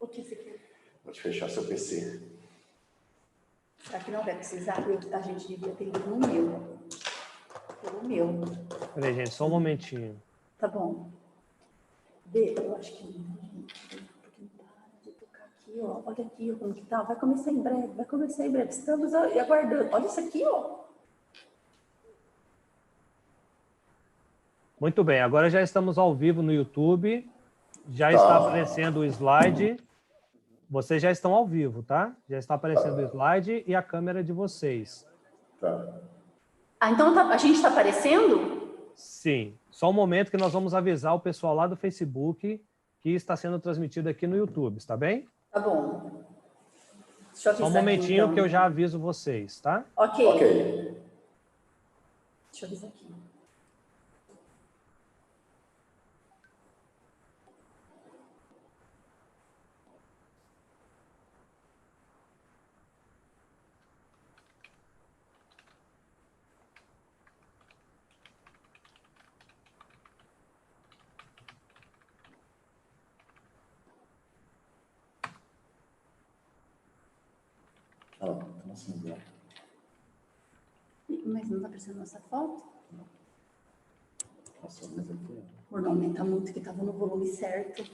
O que você quer? Pode fechar seu PC. Será que não vai precisar? A gente devia ter ido no meu. Pelo meu. Peraí, gente, só um momentinho. Tá bom. Eu acho que não, gente. Porque não para de tocar aqui, ó. Olha aqui, ó, como que tá. Vai começar em breve, vai começar em breve. Estamos aguardando. Olha isso aqui, ó. Muito bem, agora já estamos ao vivo no YouTube. Já está aparecendo o slide. Vocês já estão ao vivo, tá? Já está aparecendo o slide e a câmera de vocês. Tá. Ah, então a gente está aparecendo? Sim. Só um momento que nós vamos avisar o pessoal lá do Facebook que está sendo transmitido aqui no YouTube, está bem? Tá bom. Deixa eu avisar Só um momentinho aqui, então. que eu já aviso vocês, tá? Ok. Deixa eu avisar aqui. Ah, tá assim, né? Mas não está aparecendo nossa foto? Nossa, mas aqui, Por não aumentar muito, que estava no volume certo.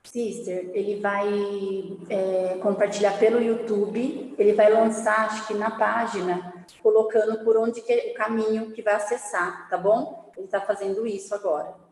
Sister, ele vai compartilhar pelo YouTube, ele vai lançar, acho que na página, colocando por onde que é o caminho que vai acessar, tá bom? Ele está fazendo isso agora.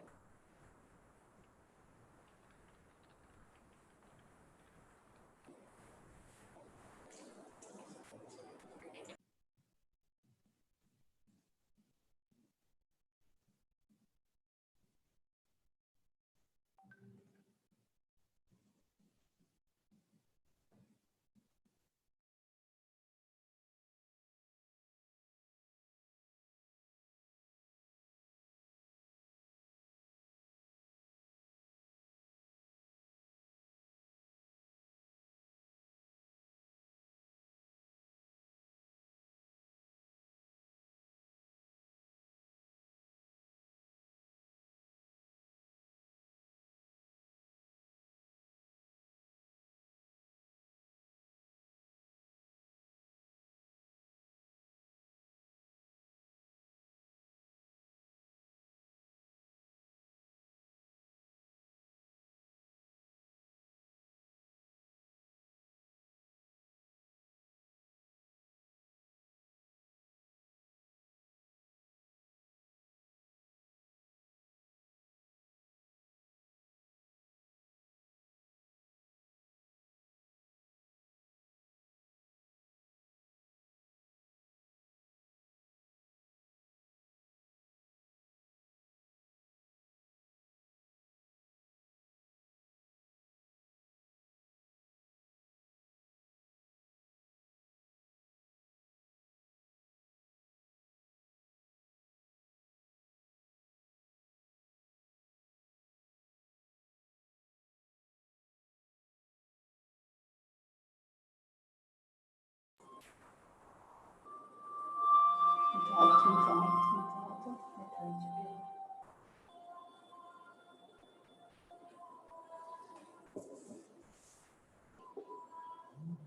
Muito alto, muito alto, muito alto.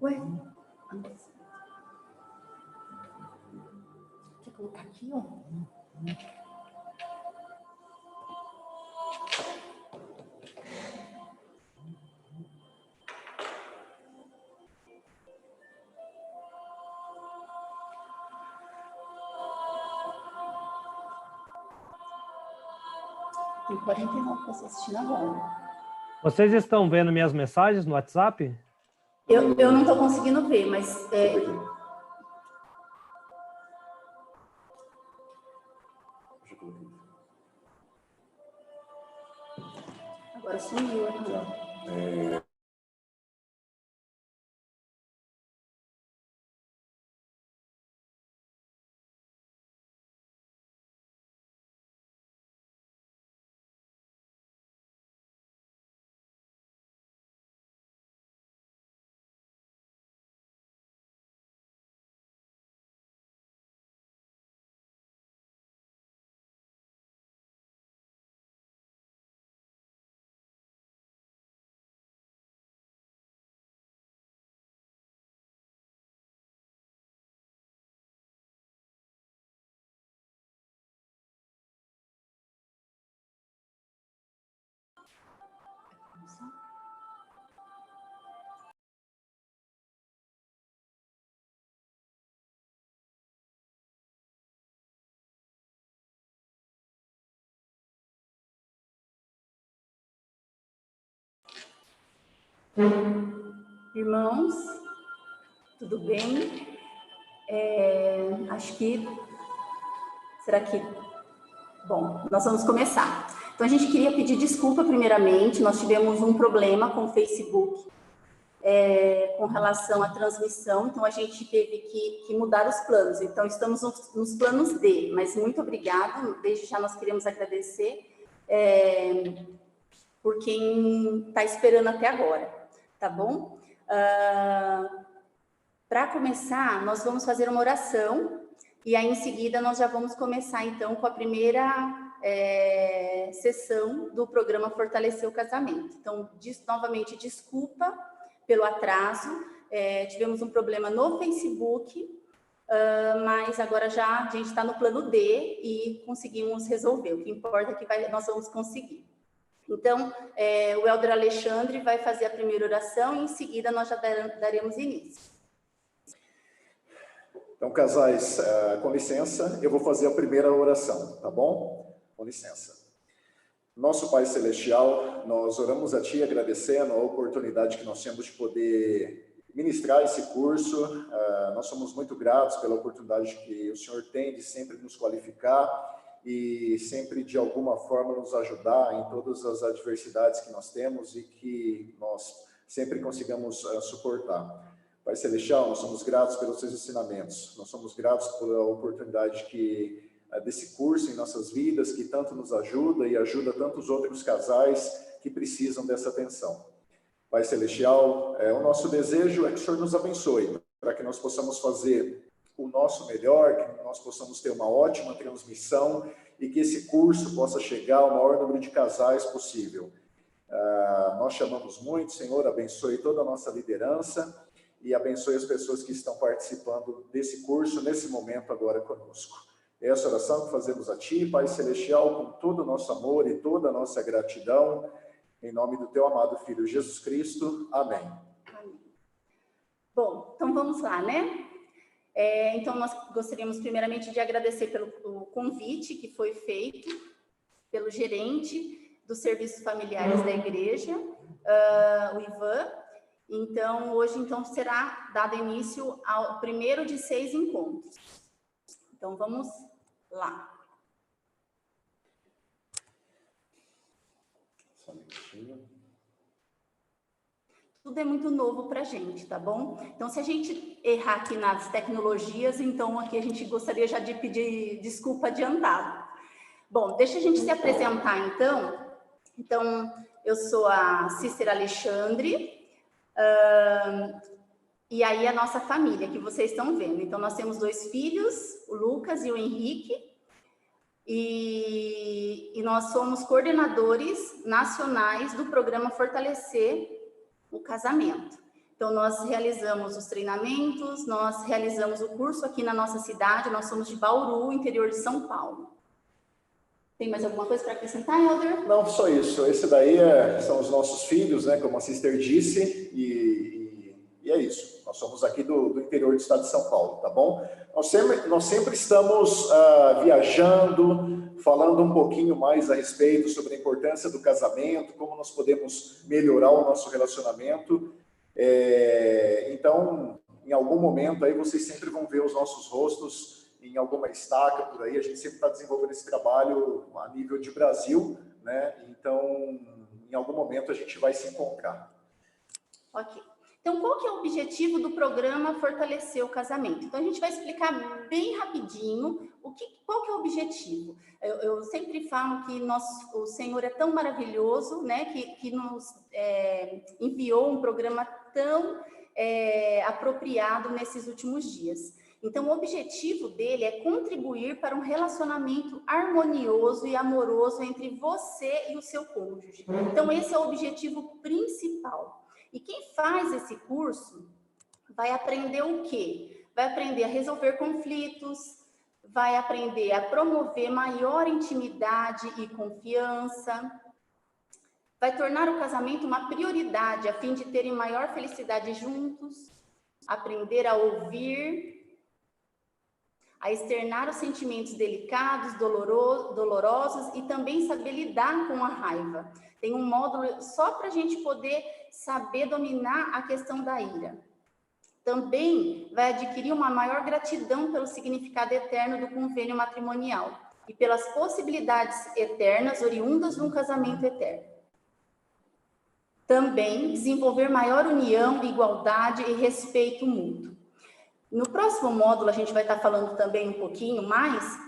Ué? Quer colocar aqui, ó? Tem 49 pessoas assistindo agora. Vocês estão vendo minhas mensagens no WhatsApp? Eu não estou conseguindo ver, mas... Agora sumiu aqui. Irmãos, tudo bem? Acho que... Será que... Bom, nós vamos começar. Então, a gente queria pedir desculpa primeiramente, nós tivemos um problema com o Facebook com relação à transmissão, então a gente teve que mudar os planos. Então, estamos nos planos D, mas muito obrigada, desde já nós queremos agradecer por quem está esperando até agora, tá bom? Para começar, nós vamos fazer uma oração, e aí em seguida nós já vamos começar então com a primeira sessão do programa Fortalecer o Casamento. Então, novamente, desculpa pelo atraso, tivemos um problema no Facebook, mas agora já a gente está no plano D e conseguimos resolver. O que importa é que nós vamos conseguir. Então, o Elder Alexandre vai fazer a primeira oração e em seguida nós já daremos início. Então, casais, com licença, eu vou fazer a primeira oração, tá bom? Com licença. Nosso Pai Celestial, nós oramos a Ti agradecendo a oportunidade que nós temos de poder ministrar esse curso. Nós somos muito gratos pela oportunidade que o Senhor tem de sempre nos qualificar e sempre, de alguma forma, nos ajudar em todas as adversidades que nós temos e que nós sempre consigamos suportar. Pai Celestial, nós somos gratos pelos seus ensinamentos, nós somos gratos pela oportunidade desse curso em nossas vidas, que tanto nos ajuda e ajuda tantos outros casais que precisam dessa atenção. Pai Celestial, o nosso desejo é que o Senhor nos abençoe, para que nós possamos fazer o nosso melhor, que nós possamos ter uma ótima transmissão e que esse curso possa chegar ao maior número de casais possível. Nós chamamos muito, Senhor, abençoe toda a nossa liderança e abençoe as pessoas que estão participando desse curso, nesse momento agora conosco. Essa oração que fazemos a Ti, Pai Celestial, com todo o nosso amor e toda a nossa gratidão, em nome do Teu amado Filho Jesus Cristo. Amém. Amém. Bom, então vamos lá, né? Então, nós gostaríamos primeiramente de agradecer pelo convite que foi feito pelo gerente dos serviços familiares da igreja, o Ivan. Então, hoje será dado início ao primeiro de 6 encontros. Então, vamos lá. Só um minutinho. Tudo é muito novo para a gente, tá bom? Então, se a gente errar aqui nas tecnologias, então aqui a gente gostaria já de pedir desculpa adiantado. Bom, deixa a gente se apresentar, então. Então, eu sou a Sister Alexandre, e aí a nossa família, que vocês estão vendo. Então, nós temos 2 filhos, o Lucas e o Henrique, e nós somos coordenadores nacionais do programa Fortalecer o Casamento. Então, nós realizamos os treinamentos, nós realizamos o curso aqui na nossa cidade, nós somos de Bauru, interior de São Paulo. Tem mais alguma coisa para acrescentar, Elder? Não, só isso. Esse daí são os nossos filhos, né, como a Sister disse, e é isso. Nós somos aqui do interior do estado de São Paulo, tá bom? Nós sempre estamos viajando, falando um pouquinho mais a respeito sobre a importância do casamento, como nós podemos melhorar o nosso relacionamento. Então, em algum momento aí vocês sempre vão ver os nossos rostos em alguma estaca por aí. A gente sempre está desenvolvendo esse trabalho a nível de Brasil, né? Então, em algum momento a gente vai se encontrar. Ok. Então, qual que é o objetivo do programa Fortalecer o Casamento? Então, a gente vai explicar bem rapidinho qual que é o objetivo. Eu sempre falo que o Senhor é tão maravilhoso, né, que nos enviou um programa tão apropriado nesses últimos dias. Então, o objetivo dele é contribuir para um relacionamento harmonioso e amoroso entre você e o seu cônjuge. Então, esse é o objetivo principal. E quem faz esse curso vai aprender o quê? Vai aprender a resolver conflitos, vai aprender a promover maior intimidade e confiança, vai tornar o casamento uma prioridade a fim de terem maior felicidade juntos, aprender a ouvir, a externar os sentimentos delicados, dolorosos e também saber lidar com a raiva. Tem um módulo só para a gente poder saber dominar a questão da ira. Também vai adquirir uma maior gratidão pelo significado eterno do convênio matrimonial e pelas possibilidades eternas oriundas de um casamento eterno. Também desenvolver maior união, igualdade e respeito mútuo. No próximo módulo, a gente vai estar falando também um pouquinho mais,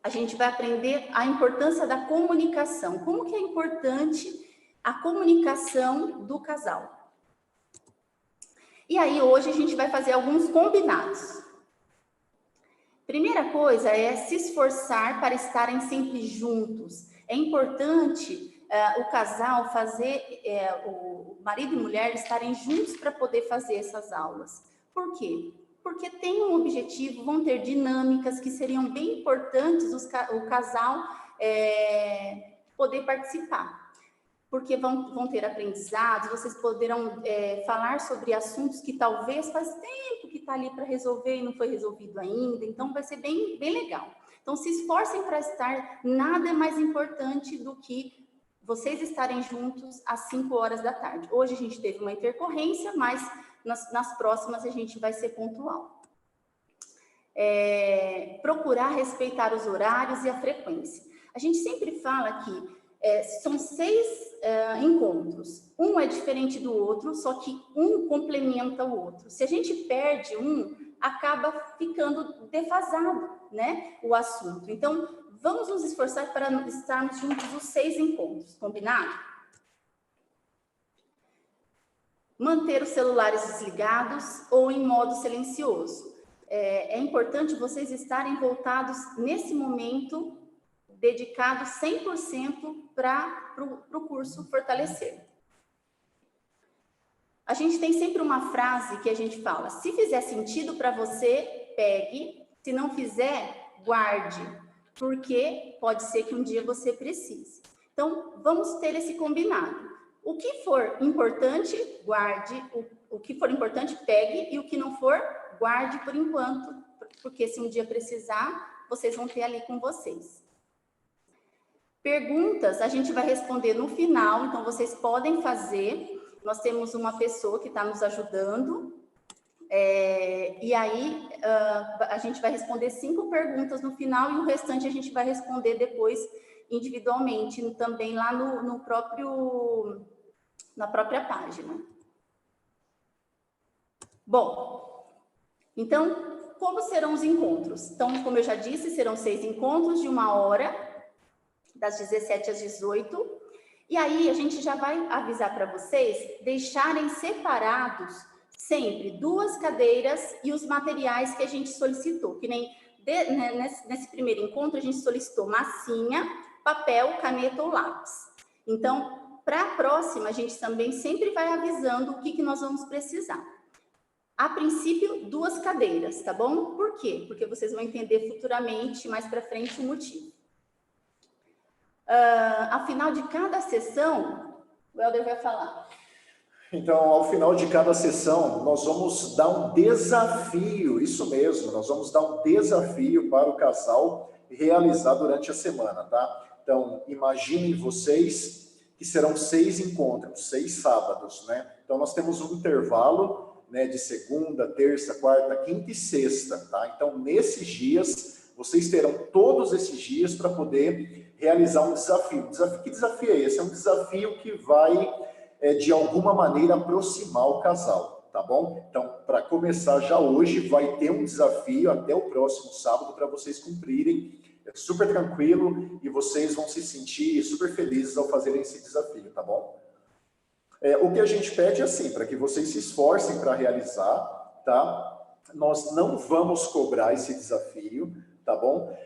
a gente vai aprender a importância da comunicação. Como que é importante a comunicação do casal. E aí, hoje, a gente vai fazer alguns combinados. Primeira coisa é se esforçar para estarem sempre juntos. É importante o casal o marido e mulher estarem juntos para poder fazer essas aulas. Por quê? Porque tem um objetivo, vão ter dinâmicas que seriam bem importantes o casal poder participar. Porque vão ter aprendizados, vocês poderão falar sobre assuntos que talvez faz tempo que está ali para resolver e não foi resolvido ainda, então vai ser bem, bem legal. Então, se esforcem para estar, nada é mais importante do que vocês estarem juntos às 5 horas da tarde. Hoje a gente teve uma intercorrência, mas nas próximas a gente vai ser pontual. Procurar respeitar os horários e a frequência. A gente sempre fala que são 6 encontros. Um é diferente do outro, só que um complementa o outro. Se a gente perde um, acaba ficando defasado, né, o assunto. Então, vamos nos esforçar para estarmos juntos os 6 encontros. Combinado? Manter os celulares desligados ou em modo silencioso. É importante vocês estarem voltados nesse momento, dedicados 100% para o curso Fortalecer. A gente tem sempre uma frase que a gente fala: se fizer sentido para você, pegue, se não fizer, guarde, porque pode ser que um dia você precise. Então, vamos ter esse combinado. O que for importante, guarde, o que for importante, pegue, e o que não for, guarde por enquanto, porque se um dia precisar, vocês vão ter ali com vocês. Perguntas a gente vai responder no final, então vocês podem fazer. Nós temos uma pessoa que está nos ajudando, e aí a gente vai responder 5 perguntas no final e o restante a gente vai responder depois individualmente, também lá na própria página. Bom, então, como serão os encontros? Então, como eu já disse, serão 6 encontros de 1 hora, das 17 às 18, e aí a gente já vai avisar para vocês deixarem separados sempre 2 cadeiras e os materiais que a gente solicitou, que nem nesse primeiro encontro a gente solicitou massinha, papel, caneta ou lápis. Então, para a próxima, a gente também sempre vai avisando o que nós vamos precisar. A princípio, 2 cadeiras, tá bom? Por quê? Porque vocês vão entender futuramente, mais para frente, o motivo. Ao final de cada sessão, o Helder vai falar. Então, ao final de cada sessão, nós vamos dar um desafio, isso mesmo, nós vamos dar um desafio para o casal realizar durante a semana, tá? Então, imaginem vocês que serão 6 encontros, 6 sábados, né? Então, nós temos um intervalo, né, de segunda, terça, quarta, quinta e sexta, tá? Então, nesses dias, vocês terão todos esses dias para poder realizar um desafio. Que desafio é esse? É um desafio que vai, de alguma maneira, aproximar o casal, tá bom? Então, para começar já hoje, vai ter um desafio até o próximo sábado para vocês cumprirem. É super tranquilo e vocês vão se sentir super felizes ao fazerem esse desafio, tá bom? O que a gente pede é assim, para que vocês se esforcem para realizar, tá? Nós não vamos cobrar esse desafio, tá bom?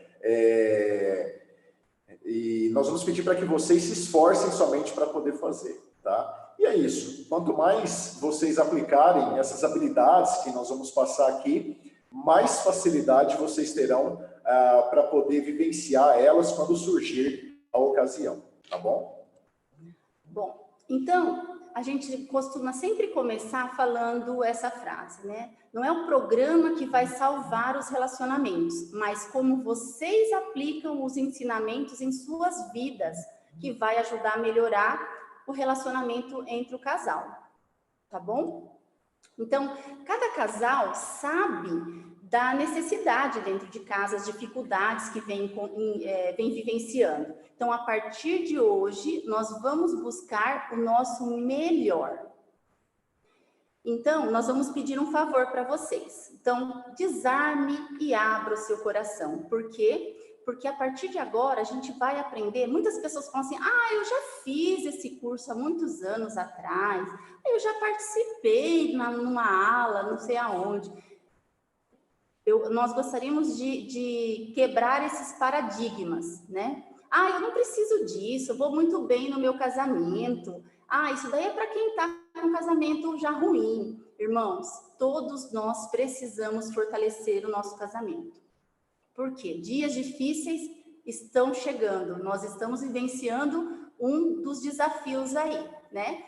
E nós vamos pedir para que vocês se esforcem somente para poder fazer, tá? E é isso. Quanto mais vocês aplicarem essas habilidades que nós vamos passar aqui, mais facilidade vocês terão para poder vivenciar elas quando surgir a ocasião, tá bom? Bom, então, a gente costuma sempre começar falando essa frase, né? Não é o programa que vai salvar os relacionamentos, mas como vocês aplicam os ensinamentos em suas vidas, que vai ajudar a melhorar o relacionamento entre o casal, tá bom? Então, cada casal sabe da necessidade dentro de casa, as dificuldades que vem vivenciando. Então, a partir de hoje, nós vamos buscar o nosso melhor. Então, nós vamos pedir um favor para vocês. Então, desarme e abra o seu coração. Por quê? Porque a partir de agora, a gente vai aprender. Muitas pessoas falam assim, eu já fiz esse curso há muitos anos atrás, eu já participei numa aula, não sei aonde. Nós gostaríamos de quebrar esses paradigmas, né? Eu não preciso disso, eu vou muito bem no meu casamento. Isso daí é para quem está com um casamento já ruim. Irmãos, todos nós precisamos fortalecer o nosso casamento. Por quê? Dias difíceis estão chegando, nós estamos vivenciando um dos desafios aí, né?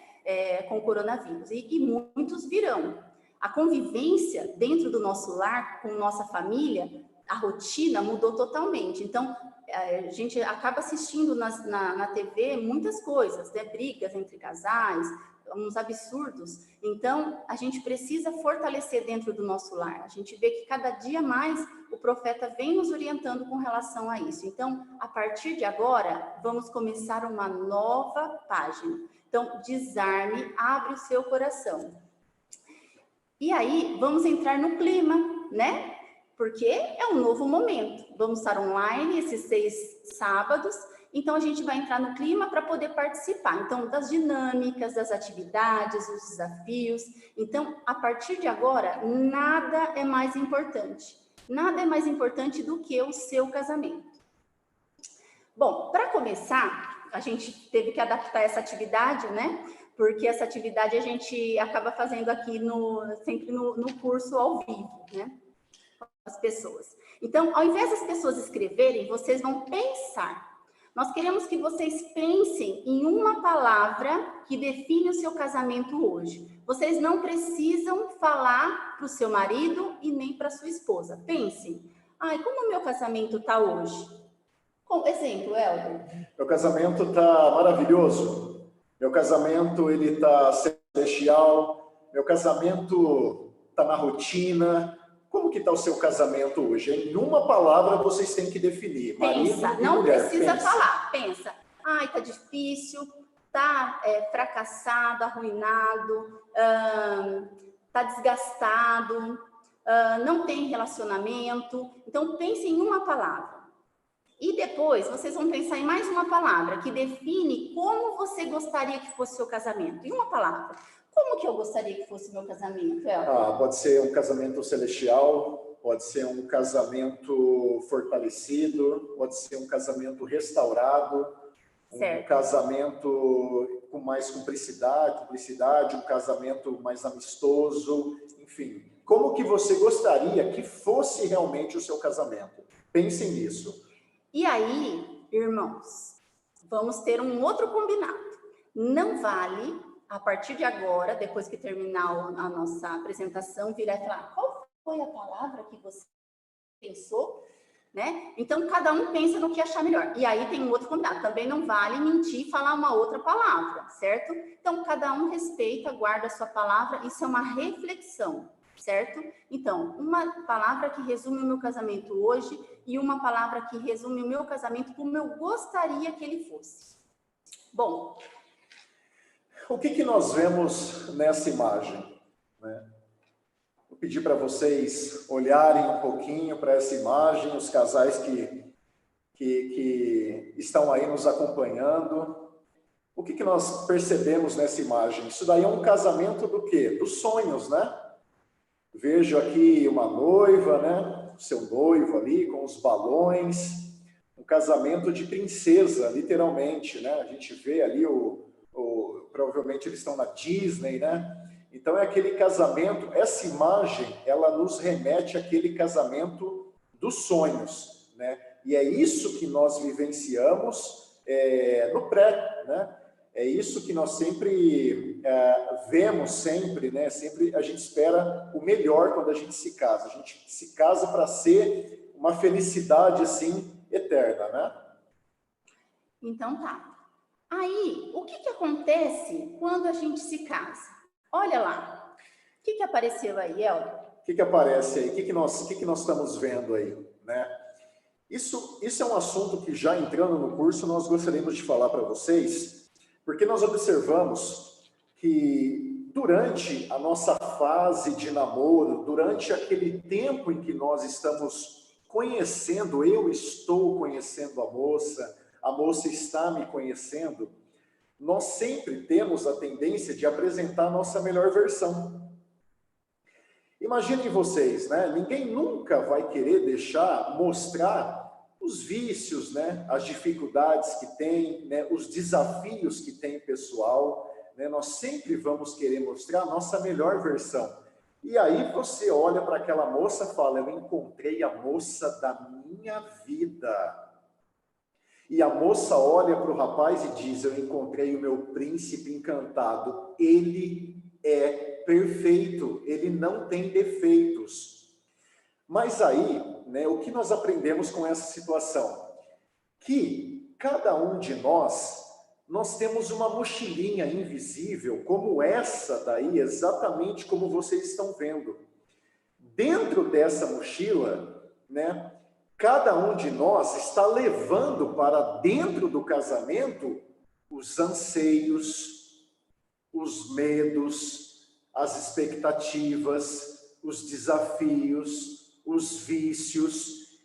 Com o coronavírus, e muitos virão. A convivência dentro do nosso lar, com nossa família, a rotina mudou totalmente. Então, a gente acaba assistindo na TV muitas coisas, né? Brigas entre casais, uns absurdos. Então, a gente precisa fortalecer dentro do nosso lar. A gente vê que cada dia mais o profeta vem nos orientando com relação a isso. Então, a partir de agora, vamos começar uma nova página. Então, desarme, abre o seu coração. E aí, vamos entrar no clima, né? Porque é um novo momento. Vamos estar online esses 6 sábados, então a gente vai entrar no clima para poder participar. Então, das dinâmicas, das atividades, dos desafios. Então, a partir de agora, nada é mais importante. Nada é mais importante do que o seu casamento. Bom, para começar, a gente teve que adaptar essa atividade, né? Porque essa atividade a gente acaba fazendo aqui sempre no curso ao vivo, né? As pessoas. Então, ao invés das pessoas escreverem, vocês vão pensar. Nós queremos que vocês pensem em uma palavra que define o seu casamento hoje. Vocês não precisam falar para o seu marido e nem para sua esposa. Pensem. Como o meu casamento está hoje? Exemplo, Helder. Meu casamento está maravilhoso. Meu casamento, ele está celestial. Meu casamento está na rotina. Como que está o seu casamento hoje? Em uma palavra, vocês têm que definir. Pensa, não precisa falar. Pensa. Está difícil, está fracassado, arruinado, está desgastado, não tem relacionamento. Então, pense em uma palavra. E depois, vocês vão pensar em mais uma palavra que define como você gostaria que fosse o seu casamento. Em uma palavra. Como que eu gostaria que fosse o meu casamento, Elton? Pode ser um casamento celestial, pode ser um casamento fortalecido, pode ser um casamento restaurado, certo. Um casamento com mais cumplicidade, um casamento mais amistoso, enfim. Como que você gostaria que fosse realmente o seu casamento? Pensem nisso. E aí, irmãos, vamos ter um outro combinado. Não vale, a partir de agora, depois que terminar a nossa apresentação, virar e falar, qual foi a palavra que você pensou? né? Então, cada um pensa no que achar melhor. E aí tem um outro combinado. Também não vale mentir e falar uma outra palavra, certo? Então, cada um respeita, guarda a sua palavra. Isso é uma reflexão, certo? Então, uma palavra que resume o meu casamento hoje e uma palavra que resume o meu casamento como eu gostaria que ele fosse. Bom, o que nós vemos nessa imagem, né? Vou pedir para vocês olharem um pouquinho para essa imagem, os casais que estão aí nos acompanhando. O que nós percebemos nessa imagem? Isso daí é um casamento do quê? Dos sonhos, né? Vejo aqui uma noiva, né? O seu noivo ali com os balões. Um casamento de princesa, literalmente, né? A gente vê ali provavelmente eles estão na Disney, né? Então é aquele casamento, essa imagem, ela nos remete àquele casamento dos sonhos, né? E é isso que nós vivenciamos no pré, né? É isso que nós sempre vemos, sempre, né? Sempre a gente espera o melhor quando a gente se casa. A gente se casa para ser uma felicidade, assim, eterna, né? então tá. Aí, o que acontece quando a gente se casa? Olha lá. O que apareceu aí, Helder? O que aparece aí? O que nós estamos vendo aí, né? Isso é um assunto que, já entrando no curso, nós gostaríamos de falar para vocês, porque nós observamos que durante a nossa fase de namoro, durante aquele tempo em que nós estamos conhecendo, eu estou conhecendo a moça está me conhecendo, nós sempre temos a tendência de apresentar a nossa melhor versão. Imaginem vocês, né? Ninguém nunca vai querer mostrar os vícios, né? As dificuldades que tem, né? Os desafios que tem pessoal, né? Nós sempre vamos querer mostrar a nossa melhor versão. E aí você olha para aquela moça e fala, eu encontrei a moça da minha vida. E a moça olha para o rapaz e diz, eu encontrei o meu príncipe encantado. Ele é perfeito, ele não tem defeitos. Mas aí, né, o que nós aprendemos com essa situação? Que cada um de nós temos uma mochilinha invisível, como essa daí, exatamente como vocês estão vendo. Dentro dessa mochila, né, cada um de nós está levando para dentro do casamento os anseios, os medos, as expectativas, os desafios, os vícios.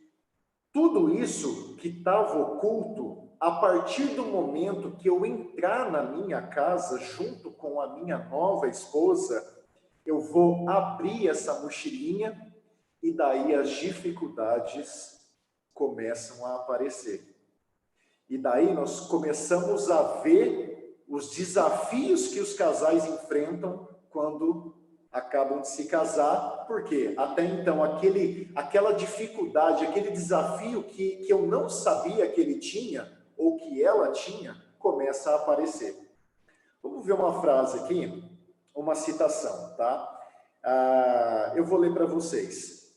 Tudo isso que estava oculto, a partir do momento que eu entrar na minha casa junto com a minha nova esposa, eu vou abrir essa mochilinha e daí as dificuldades começam a aparecer. E daí nós começamos a ver os desafios que os casais enfrentam quando acabam de se casar, porque até então aquela dificuldade, aquele desafio que eu não sabia que ele tinha, ou que ela tinha, começa a aparecer. Vamos ver uma frase aqui, uma citação, tá? Eu vou ler para vocês.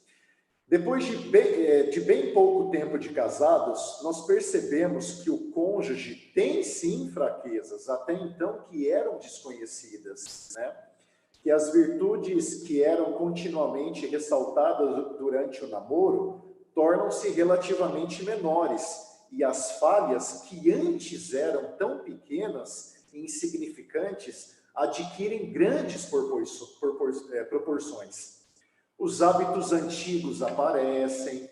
Depois de bem pouco tempo de casados, nós percebemos que o cônjuge tem sim fraquezas, até então que eram desconhecidas, né? Que as virtudes que eram continuamente ressaltadas durante o namoro tornam-se relativamente menores, e as falhas que antes eram tão pequenas e insignificantes adquirem grandes proporções. Os hábitos antigos aparecem,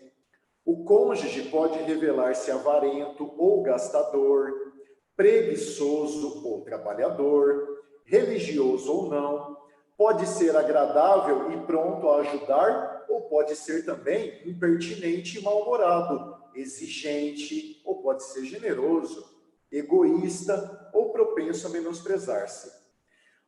o cônjuge pode revelar-se avarento ou gastador, preguiçoso ou trabalhador, religioso ou não, pode ser agradável e pronto a ajudar, ou pode ser também impertinente e mal-humorado, exigente, ou pode ser generoso, egoísta ou propenso a menosprezar-se.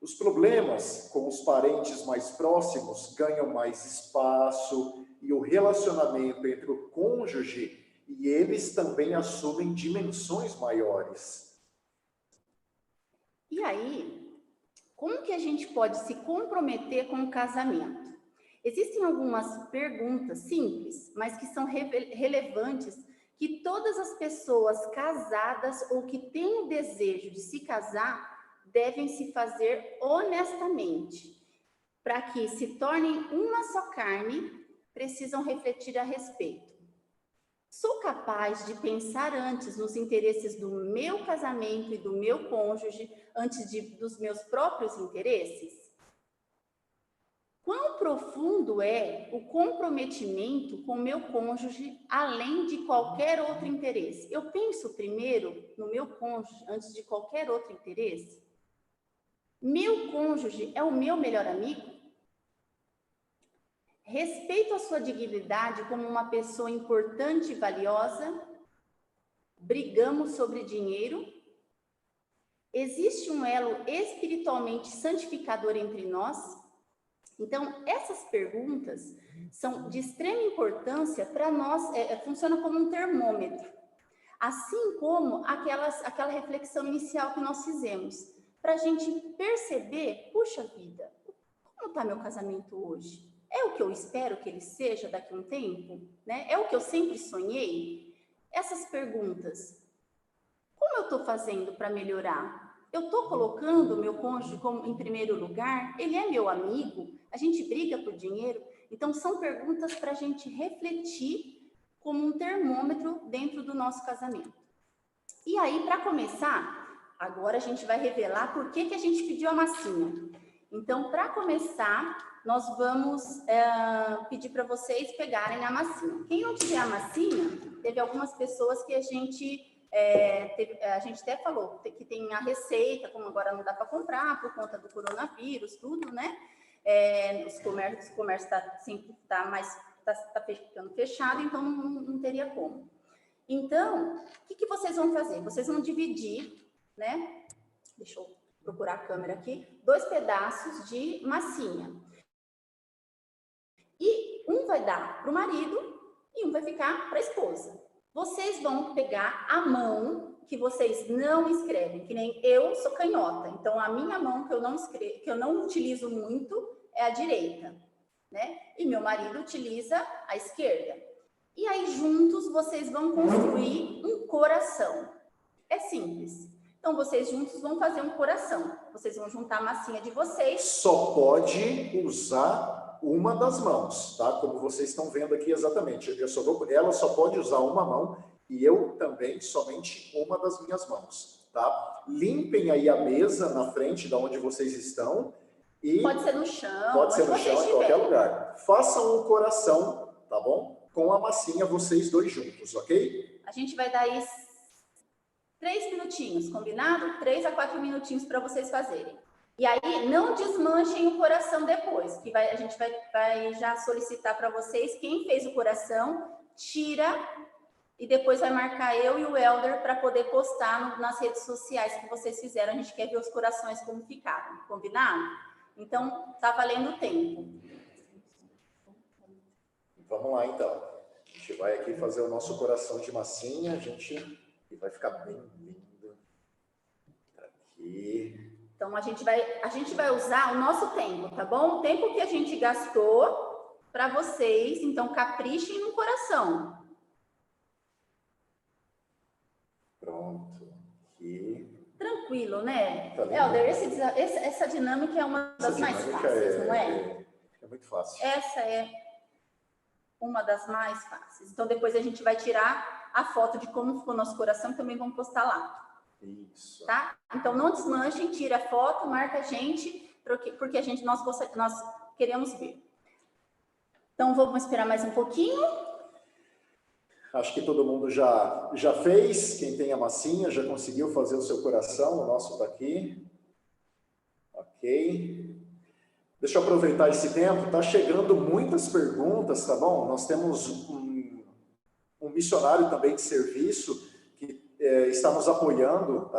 Os problemas com os parentes mais próximos ganham mais espaço e o relacionamento entre o cônjuge e eles também assumem dimensões maiores. E aí, como que a gente pode se comprometer com o casamento? Existem algumas perguntas simples, mas que são relevantes, que todas as pessoas casadas ou que têm o desejo de se casar devem se fazer honestamente. Para que se tornem uma só carne, precisam refletir a respeito. Sou capaz de pensar antes nos interesses do meu casamento e do meu cônjuge antes dos meus próprios interesses? Quão profundo é o comprometimento com o meu cônjuge, além de qualquer outro interesse? Eu penso primeiro no meu cônjuge antes de qualquer outro interesse? Meu cônjuge é o meu melhor amigo? Respeito a sua dignidade como uma pessoa importante e valiosa? Brigamos sobre dinheiro? Existe um elo espiritualmente santificador entre nós? Então, essas perguntas são de extrema importância para nós, funciona como um termômetro. Assim como aquela reflexão inicial que nós fizemos, para a gente perceber, puxa vida, como está meu casamento hoje? É o que eu espero que ele seja daqui a um tempo? Né? É o que eu sempre sonhei? Essas perguntas, como eu estou fazendo para melhorar? Eu estou colocando o meu cônjuge como em primeiro lugar? Ele é meu amigo? A gente briga por dinheiro? Então, são perguntas para a gente refletir como um termômetro dentro do nosso casamento. E aí, para começar, agora a gente vai revelar por que a gente pediu a massinha. Então, para começar, nós vamos pedir para vocês pegarem a massinha. Quem não tiver a massinha, teve algumas pessoas que a gente até falou que tem a receita, como agora não dá para comprar por conta do coronavírus, tudo, né? Os comércios sempre tá ficando fechado, então não teria como. Então, o que vocês vão fazer? Vocês vão dividir, né? Deixa eu procurar a câmera aqui. 2 pedaços de massinha. E um vai dar para o marido e um vai ficar para a esposa. Vocês vão pegar a mão que vocês não escrevem, que nem eu sou canhota. Então, a minha mão que eu não utilizo muito é a direita, né? E meu marido utiliza a esquerda. E aí, juntos, vocês vão construir um coração. É simples. Então, vocês juntos vão fazer um coração. Vocês vão juntar a massinha de vocês. Só pode usar uma das mãos, tá? Como vocês estão vendo aqui exatamente. Ela só pode usar uma mão e eu também somente uma das minhas mãos, tá? Limpem aí a mesa na frente de onde vocês estão. E pode ser no chão. Pode ser no chão, em qualquer lugar. Façam um coração, tá bom? Com a massinha, vocês dois juntos, ok? A gente vai dar aí 3 minutinhos, combinado? 3 a 4 minutinhos para vocês fazerem. E aí, não desmanchem o coração depois, que a gente vai já solicitar para vocês, quem fez o coração, tira e depois vai marcar eu e o Helder para poder postar nas redes sociais que vocês fizeram. A gente quer ver os corações como ficaram, combinado? Então, tá valendo o tempo. Vamos lá, então. A gente vai aqui fazer o nosso coração de massinha, e vai ficar bem lindo. Aqui. Então, a gente vai usar o nosso tempo, tá bom? O tempo que a gente gastou para vocês. Então, caprichem no coração. Pronto. Aqui. Tranquilo, né? Tá lindo. Helder, essa dinâmica é uma das mais fáceis, não é? É muito fácil. Essa é uma das mais fáceis. Então, depois a gente vai tirar a foto de como ficou nosso coração e também vamos postar lá. Isso. Tá? Então, não desmanchem, tira a foto, marca a gente, porque nós queremos ver. Então, vamos esperar mais um pouquinho. Acho que todo mundo já fez. Quem tem a massinha já conseguiu fazer o seu coração. O nosso está aqui. Ok. Deixa eu aproveitar esse tempo. Está chegando muitas perguntas, tá bom? Nós temos um missionário também de serviço está nos apoiando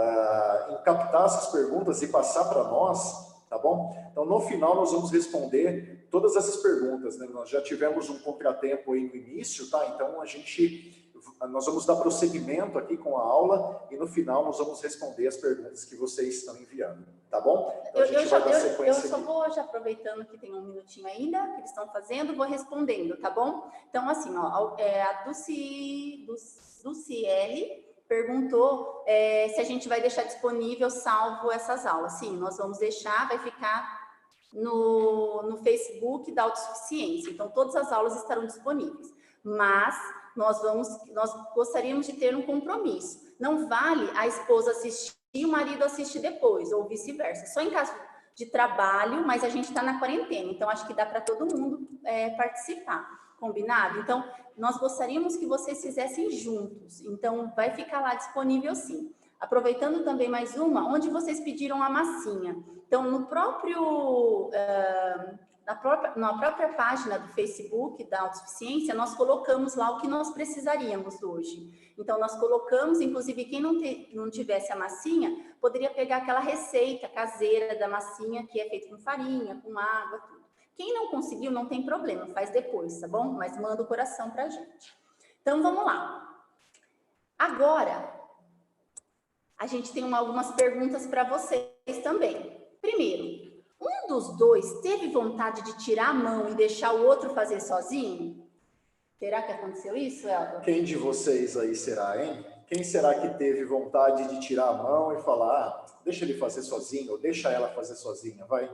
em captar essas perguntas e passar para nós, tá bom? Então, no final, nós vamos responder todas essas perguntas, né? Nós já tivemos um contratempo aí no início, tá? Então, a gente nós vamos dar prosseguimento aqui com a aula e no final nós vamos responder as perguntas que vocês estão enviando, tá bom? Então, eu só vou já aproveitando que tem um minutinho ainda, que eles estão fazendo, vou respondendo, tá bom? Então, assim, ó, a do Ciel perguntou se a gente vai deixar disponível, salvo essas aulas. Sim, nós vamos deixar, vai ficar no Facebook da Autossuficiência. Então, todas as aulas estarão disponíveis. Mas nós gostaríamos de ter um compromisso. Não vale a esposa assistir e o marido assistir depois, ou vice-versa. Só em caso de trabalho, mas a gente está na quarentena, então acho que dá para todo mundo participar. Combinado? Então, nós gostaríamos que vocês fizessem juntos. Então, vai ficar lá disponível sim. Aproveitando também mais uma, onde vocês pediram a massinha. Então, na própria página do Facebook da Autossuficiência, nós colocamos lá o que nós precisaríamos hoje. Então, nós colocamos, inclusive, quem não tivesse a massinha, poderia pegar aquela receita caseira da massinha, que é feita com farinha, com água, tudo. Quem não conseguiu, não tem problema, faz depois, tá bom? Mas manda o coração pra gente. Então, vamos lá. Agora, a gente tem algumas perguntas para vocês também. Primeiro, um dos dois teve vontade de tirar a mão e deixar o outro fazer sozinho? Será que aconteceu isso, Elba? Quem de vocês aí será, hein? Quem será que teve vontade de tirar a mão e falar, deixa ele fazer sozinho, ou deixa ela fazer sozinha, vai?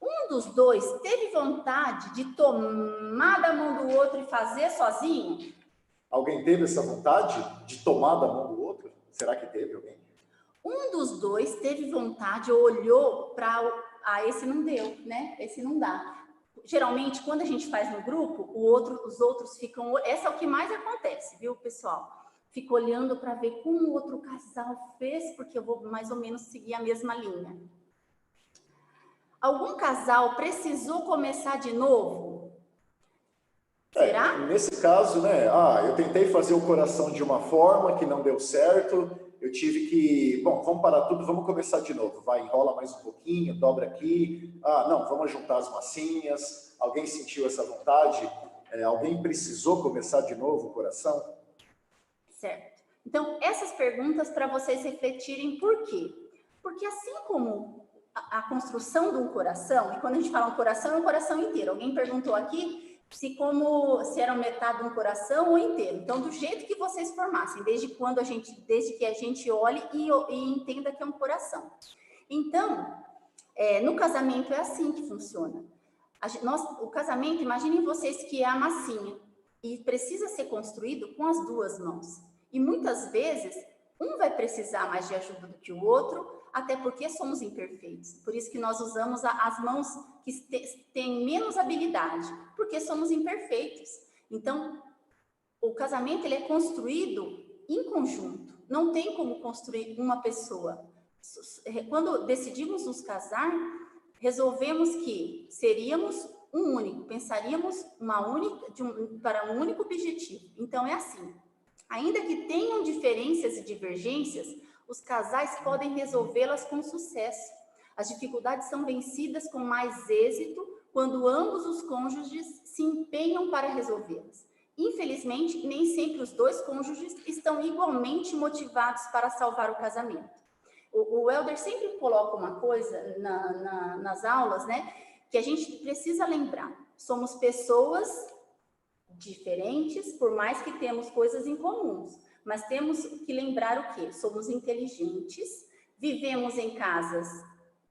Um dos dois teve vontade de tomar da mão do outro e fazer sozinho? Alguém teve essa vontade de tomar da mão do outro? Será que teve alguém? Um dos dois teve vontade, olhou para... esse não deu, né? Esse não dá. Geralmente, quando a gente faz no grupo, os outros ficam... Essa é o que mais acontece, viu, pessoal? Fica olhando para ver como o outro casal fez, porque eu vou mais ou menos seguir a mesma linha. Algum casal precisou começar de novo? Será? Nesse caso, né? Eu tentei fazer o coração de uma forma que não deu certo. Eu tive que... Bom, vamos parar tudo, vamos começar de novo. Vai, enrola mais um pouquinho, dobra aqui. Não, vamos juntar as massinhas. Alguém sentiu essa vontade? Alguém precisou começar de novo o coração? Certo. Então, essas perguntas para vocês refletirem por quê? Porque assim como a construção de um coração, e quando a gente fala um coração, é um coração inteiro. Alguém perguntou aqui se era metade de um coração ou inteiro. Então, do jeito que vocês formassem, desde que a gente olhe e entenda que é um coração. Então, no casamento é assim que funciona. O casamento, imaginem vocês que é a massinha e precisa ser construído com as duas mãos. E muitas vezes, um vai precisar mais de ajuda do que o outro, até porque somos imperfeitos. Por isso que nós usamos as mãos que têm menos habilidade, porque somos imperfeitos. Então, o casamento ele é construído em conjunto. Não tem como construir uma pessoa. Quando decidimos nos casar, resolvemos que seríamos um único, pensaríamos para um único objetivo. Então, é assim. Ainda que tenham diferenças e divergências, os casais podem resolvê-las com sucesso. As dificuldades são vencidas com mais êxito quando ambos os cônjuges se empenham para resolvê-las. Infelizmente, nem sempre os dois cônjuges estão igualmente motivados para salvar o casamento. O Helder sempre coloca uma coisa nas aulas, né, que a gente precisa lembrar. Somos pessoas diferentes, por mais que temos coisas em comuns. Mas temos que lembrar o quê? Somos inteligentes, vivemos em casas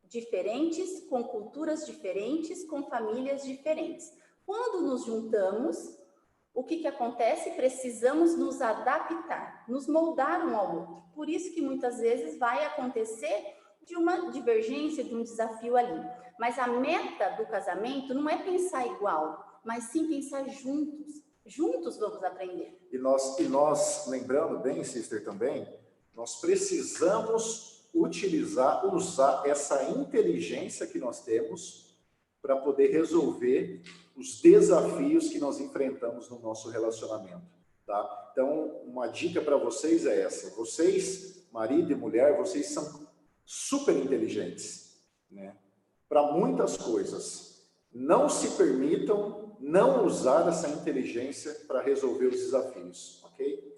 diferentes, com culturas diferentes, com famílias diferentes. Quando nos juntamos, o que acontece? Precisamos nos adaptar, nos moldar um ao outro. Por isso que muitas vezes vai acontecer de uma divergência, de um desafio ali. Mas a meta do casamento não é pensar igual, mas sim pensar juntos. Juntos vamos aprender. E nós, lembrando bem, sister, também, nós precisamos usar essa inteligência que nós temos para poder resolver os desafios que nós enfrentamos no nosso relacionamento, tá? Então, uma dica para vocês é essa. Vocês, marido e mulher, vocês são super inteligentes, né? Para muitas coisas. Não se permitam não usar essa inteligência para resolver os desafios, ok?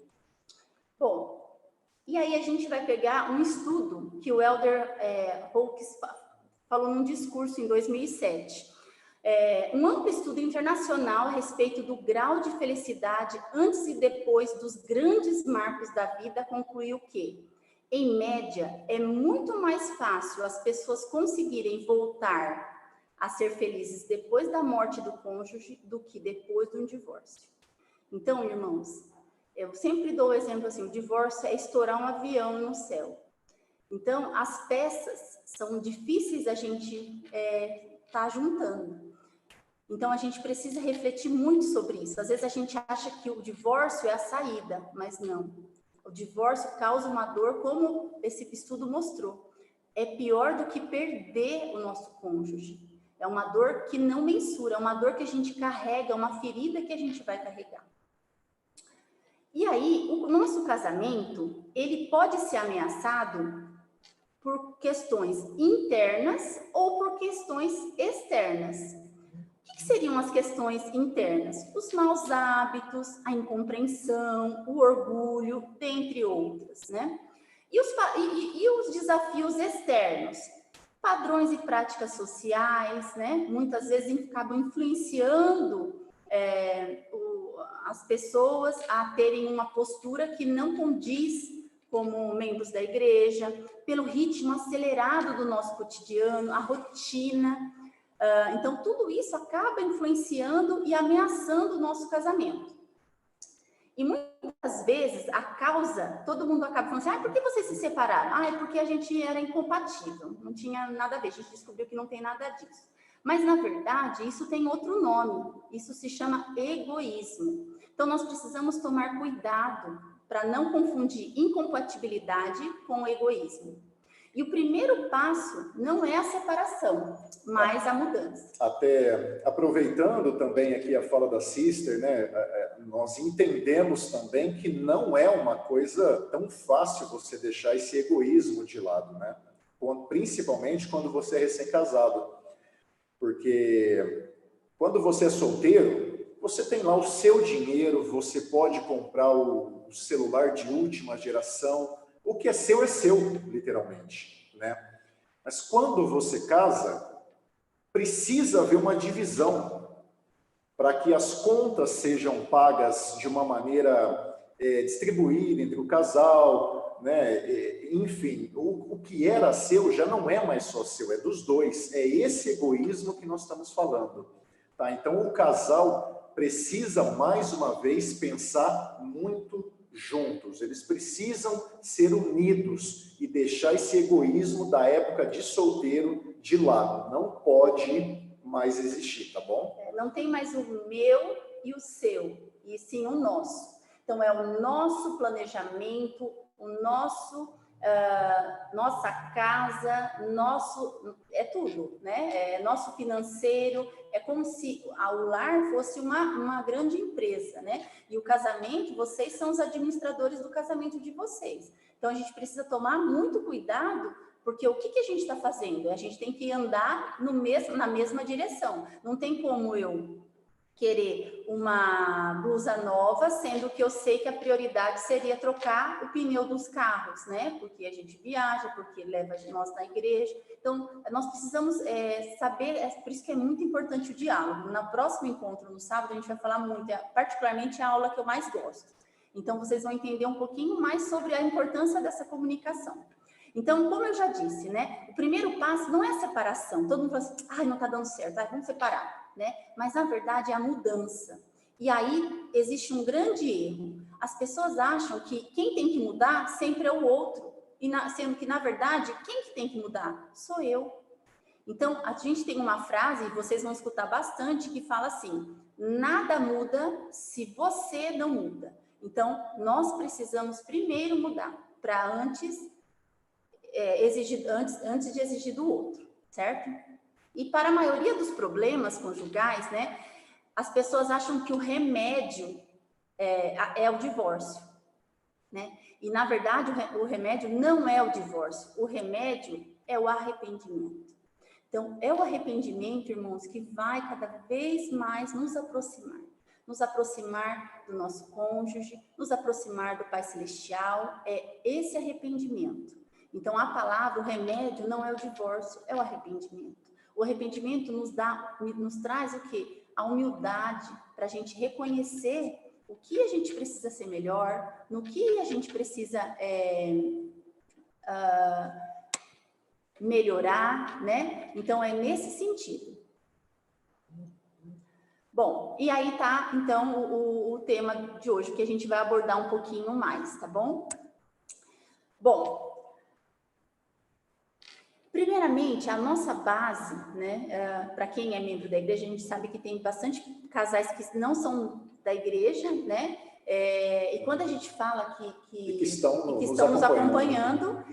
Bom, e aí a gente vai pegar um estudo que o Elder Hawkins falou num discurso em 2007. Um amplo estudo internacional a respeito do grau de felicidade antes e depois dos grandes marcos da vida concluiu que, em média, é muito mais fácil as pessoas conseguirem voltar a ser felizes depois da morte do cônjuge do que depois de um divórcio. Então, irmãos, eu sempre dou o exemplo assim, o divórcio é estourar um avião no céu. Então, as peças são difíceis a gente tá juntando. Então, a gente precisa refletir muito sobre isso. Às vezes a gente acha que o divórcio é a saída, mas não. O divórcio causa uma dor, como esse estudo mostrou. É pior do que perder o nosso cônjuge. É uma dor que não mensura, é uma dor que a gente carrega, é uma ferida que a gente vai carregar. E aí, o nosso casamento, ele pode ser ameaçado por questões internas ou por questões externas. O que seriam as questões internas? Os maus hábitos, a incompreensão, o orgulho, dentre outras, né? E os desafios externos? Padrões e práticas sociais, né? Muitas vezes acabam influenciando as pessoas a terem uma postura que não condiz como membros da igreja, pelo ritmo acelerado do nosso cotidiano, a rotina. Então, tudo isso acaba influenciando e ameaçando o nosso casamento. E muitas vezes a causa, todo mundo acaba falando assim, por que vocês se separaram? É porque a gente era incompatível, não tinha nada a ver, a gente descobriu que não tem nada disso. Mas, na verdade, isso tem outro nome, isso se chama egoísmo. Então, nós precisamos tomar cuidado para não confundir incompatibilidade com egoísmo. E o primeiro passo não é a separação, mas a mudança. Até aproveitando também aqui a fala da Sister, né, nós entendemos também que não é uma coisa tão fácil você deixar esse egoísmo de lado, né? Principalmente quando você é recém-casado. Porque quando você é solteiro, você tem lá o seu dinheiro, você pode comprar o celular de última geração, o que é seu, literalmente, né? Mas quando você casa, precisa haver uma divisão para que as contas sejam pagas de uma maneira distribuída entre o casal, né? Enfim, o que era seu já não é mais só seu, é dos dois. É esse egoísmo que nós estamos falando, tá? Então, o casal precisa, mais uma vez, pensar muito juntos. Eles precisam ser unidos e deixar esse egoísmo da época de solteiro de lado. Não pode mais existir, tá bom? Não tem mais o meu e o seu, e sim o nosso. Então, é o nosso planejamento, o nosso, nossa casa, é tudo, né? É nosso financeiro, é como se o lar fosse uma grande empresa, né? E o casamento, vocês são os administradores do casamento de vocês. Então, a gente precisa tomar muito cuidado, porque o que a gente está fazendo? A gente tem que andar na mesma direção. Não tem como eu querer uma blusa nova, sendo que eu sei que a prioridade seria trocar o pneu dos carros, né? Porque a gente viaja, porque leva nós na igreja. Então, nós precisamos saber, por isso que é muito importante o diálogo. No próximo encontro, no sábado, a gente vai falar muito, particularmente a aula que eu mais gosto. Então, vocês vão entender um pouquinho mais sobre a importância dessa comunicação. Então, como eu já disse, né? O primeiro passo não é a separação. Todo mundo fala assim, não está dando certo, vamos separar. Né? Mas, na verdade, é a mudança. E aí, existe um grande erro. As pessoas acham que quem tem que mudar sempre é o outro. Sendo que, na verdade, quem que tem que mudar? Sou eu. Então, a gente tem uma frase, e vocês vão escutar bastante, que fala assim, nada muda se você não muda. Então, nós precisamos primeiro mudar, para antes de exigir do outro, certo? E para a maioria dos problemas conjugais, né, as pessoas acham que o remédio é o divórcio, né? E, na verdade, o remédio não é o divórcio, o remédio é o arrependimento. Então, é o arrependimento, irmãos, que vai cada vez mais nos aproximar. nos aproximar do nosso cônjuge, nos aproximar do Pai Celestial, é esse arrependimento. Então, a palavra, o remédio não é o divórcio, é o arrependimento. O arrependimento nos traz o quê? A humildade para a gente reconhecer o que a gente precisa ser melhor, no que a gente precisa melhorar, né? Então, é nesse sentido. Bom, e aí tá, então, o tema de hoje, que a gente vai abordar um pouquinho mais, tá bom? Bom, primeiramente, a nossa base, né, para quem é membro da igreja, a gente sabe que tem bastante casais que não são da igreja, né, e quando a gente fala que estão nos acompanhando,